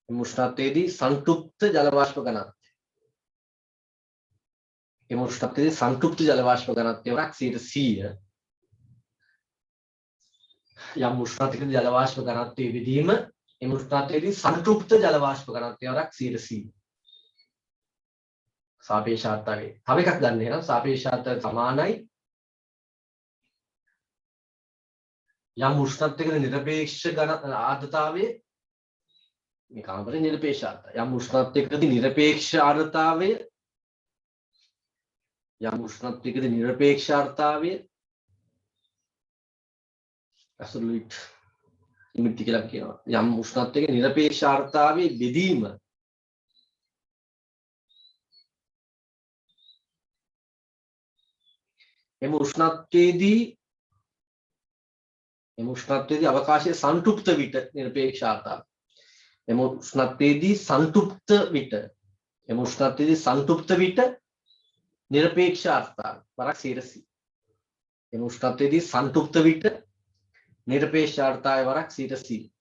එම උෂ්ණත්වයේදී සංතෘප්ත ජල වාෂ්ප ඝනත්වය එම උෂ්ණත්වයේදී සංතෘප්ත ජල වාෂ්ප ඝනත්වය වරක් 100%. යම් උෂ්ණත්වයකදී ජල වාෂ්ප ඝනත්වයේ බෙදීම එම උෂ්ණත්වයේදී සංතෘප්ත ජල වාෂ්ප ඝනත්වය වරක් 100%. සාපේක්ෂතාවයේ තව එකක් ගන්න එහෙනම් සාපේක්ෂතාවය සමානයි යම් උෂ්ණත්වයකදී නිරපේක්ෂ ඝන ආර්ද්‍රතාවයේ මේ කාමරේ නිරපේක්ෂ ආර්ද්‍රතාවය යම් උෂ්ණත්වයකදී නිරපේක්ෂ ආර්ද්‍රතාවය යම් උෂ්ණත්වයකදී නිරපේක්ෂ ආර්ද්‍රතාවය ඇබ්සලූට් හියුමිඩිටි කියලා කියනවා යම් උෂ්ණත්වයක නිරපේක්ෂ ආර්ද්‍රතාවයේ බෙදීම එම උෂ්ණත්වයේදී අවකාශයේ සංතෘප්ත විට නිරපේක්ෂ ආර්ද්‍රතාවය එම උෂ්ණත්වයේදී සංතෘප්ත විට නිරපේක්ෂ ආර්ද්‍රතාවය වරක් 100%. එම උෂ්ණත්වයේදී සංතෘප්ත විට නිරපේක්ෂ ආර්ද්‍රතාවය වරක් 100%.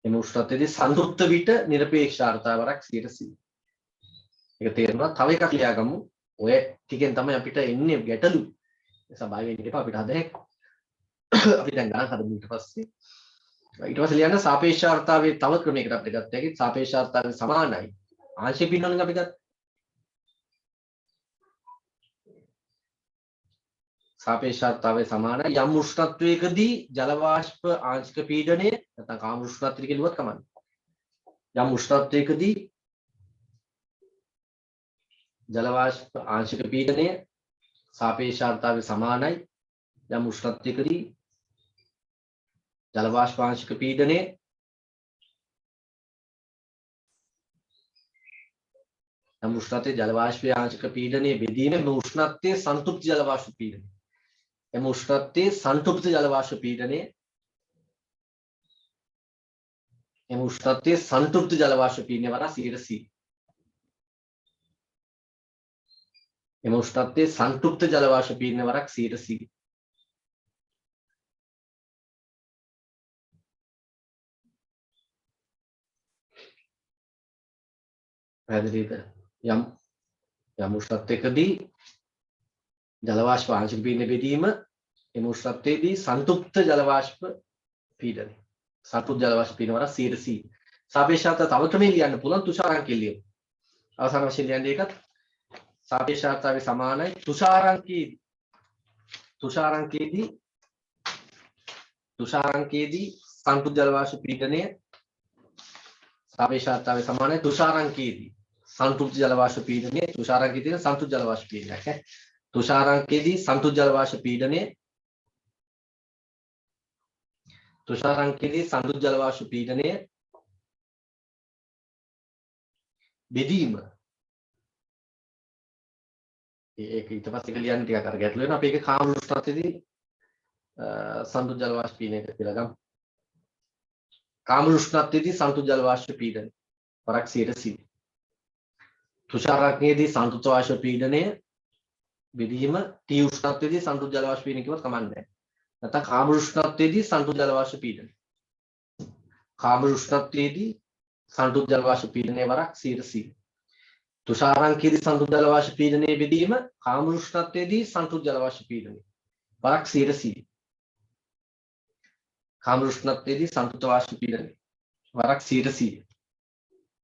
එම උෂ්ණත්වයේදී සංතෘප්ත විට නිරපේක්ෂ ආර්ද්‍රතාවයක් 100%. ඒක තේරුණා. තව එකක් ලියාගමු. ඔය ටිකෙන් තමයි අපිට එන්නේ ගැටලු. නිසා බය වෙන්න එපා අපිට හදන්නේ. අපි දැන් ගණන් හදමු ඊට පස්සේ. ඊට පස්සේ ලියන්න සාපේක්ෂ ආර්ද්‍රතාවයේ තව ක්‍රමයකට අපිට ගත්ත හැකි සාපේක්ෂ ආර්ද්‍රතාවය සමානයි. ආංශික පීඩනයෙන් අපි ගත්ත. සාපේක්ෂ ආර්ද්‍රතාවය සමානයි යම් උෂ්ණත්වයකදී ජල වාෂ්ප ආංශික පීඩනය නැත්නම් කාම උෂ්ණත්වය කියලා කිව්වත් කමන්නේ. යම් උෂ්ණත්වයකදී ජල වාෂ්ප ආංශික පීඩනය සාපේක්ෂ ආර්ද්‍රතාවය සමානයි යම් උෂ්ණත්වයකදී ජල වාෂ්ප ආංශික පීඩනය යම් උෂ්ණත්වයේ ජල වාෂ්පයේ ආංශික පීඩනයේ බෙදීම එම උෂ්ණත්වයේ සංතෘප්ත ජල වාෂ්ප පීඩනය එම උෂ්ණත්වයේ සංතෘප්ත ජල වාෂ්ප පීඩනය එම උෂ්ණත්වයේ සංතෘප්ත ජල වාෂ්ප පීඩනය වඩා 100%. එම උෂ්ණත්වයේ සංතෘප්ත ජල වාෂ්ප පීඩනය වඩා 100%. පැහැදිලිද? යම් උෂ්ණත්වයකදී ජල වාෂ්ප ආංශික පීඩනය බෙදීම එම උෂ්ණත්වයේදී සංතෘප්ත ජල වාෂ්ප පීඩනය සංතෘප්ත ජල වාෂ්ප පීඩනය වඩා 100%. සාපේක්ෂ ආර්ද්‍රතාව තව ක්‍රමයකින් ලියන්න පුළුවන් තුෂාරාංකයෙන් ලියමු. අවසාන වශයෙන් ලියන්නේ ඒකත් සාපේක්ෂ ආර්ද්‍රතාවය සමානයි තුෂාරාංකයේදී සංතෘප්ත ජල වාෂ්ප පීඩනය සාපේක්ෂ ආර්ද්‍රතාවය සමානයි තුෂාරාංකයේදී संतृप्त जल वाष्प पीडनය तुषारांकයේදී संतृप्त जल वाष्प पीडනයක් ඈ तुषारांकයේදී संतृप्त जल वाष्प पीडනය तुषारांकයේදී संतृप्त जल वाष्प पीडනය බෙදීම ඒක ඊට පස්සේ ලියන්න ටිකක් අර ගැටලු වෙනවා අපි ඒක කාම උෂ්ණත්වයේදී संतृप्त जल वाष्प पीडනය කියලා ගමු කාම උෂ්ණත්වයේදී संतृप्त जल वाष्प पीडනය වරක් 100%. तुषारांकයේදී සංතෘප්ත වාෂ්ප පීඩනය බෙදීම T උෂ්ණත්වයේදී සංතෘප්ත ජල වාෂ්ප පීඩනය කිව්වත් කමක් නැහැ. නැත්නම් කාම උෂ්ණත්වයේදී සංතෘප්ත ජල වාෂ්ප පීඩනය. කාම උෂ්ණත්වයේදී සංතෘප්ත ජල වාෂ්ප පීඩනය වරක් 100%. තුෂාරාංකයේදී සංතෘප්ත ජල වාෂ්ප පීඩනය බෙදීම කාම උෂ්ණත්වයේදී සංතෘප්ත ජල වාෂ්ප පීඩනය වරක් 100%. කාම උෂ්ණත්වයේදී සංතෘප්ත වාෂ්ප පීඩනය වරක් 100%.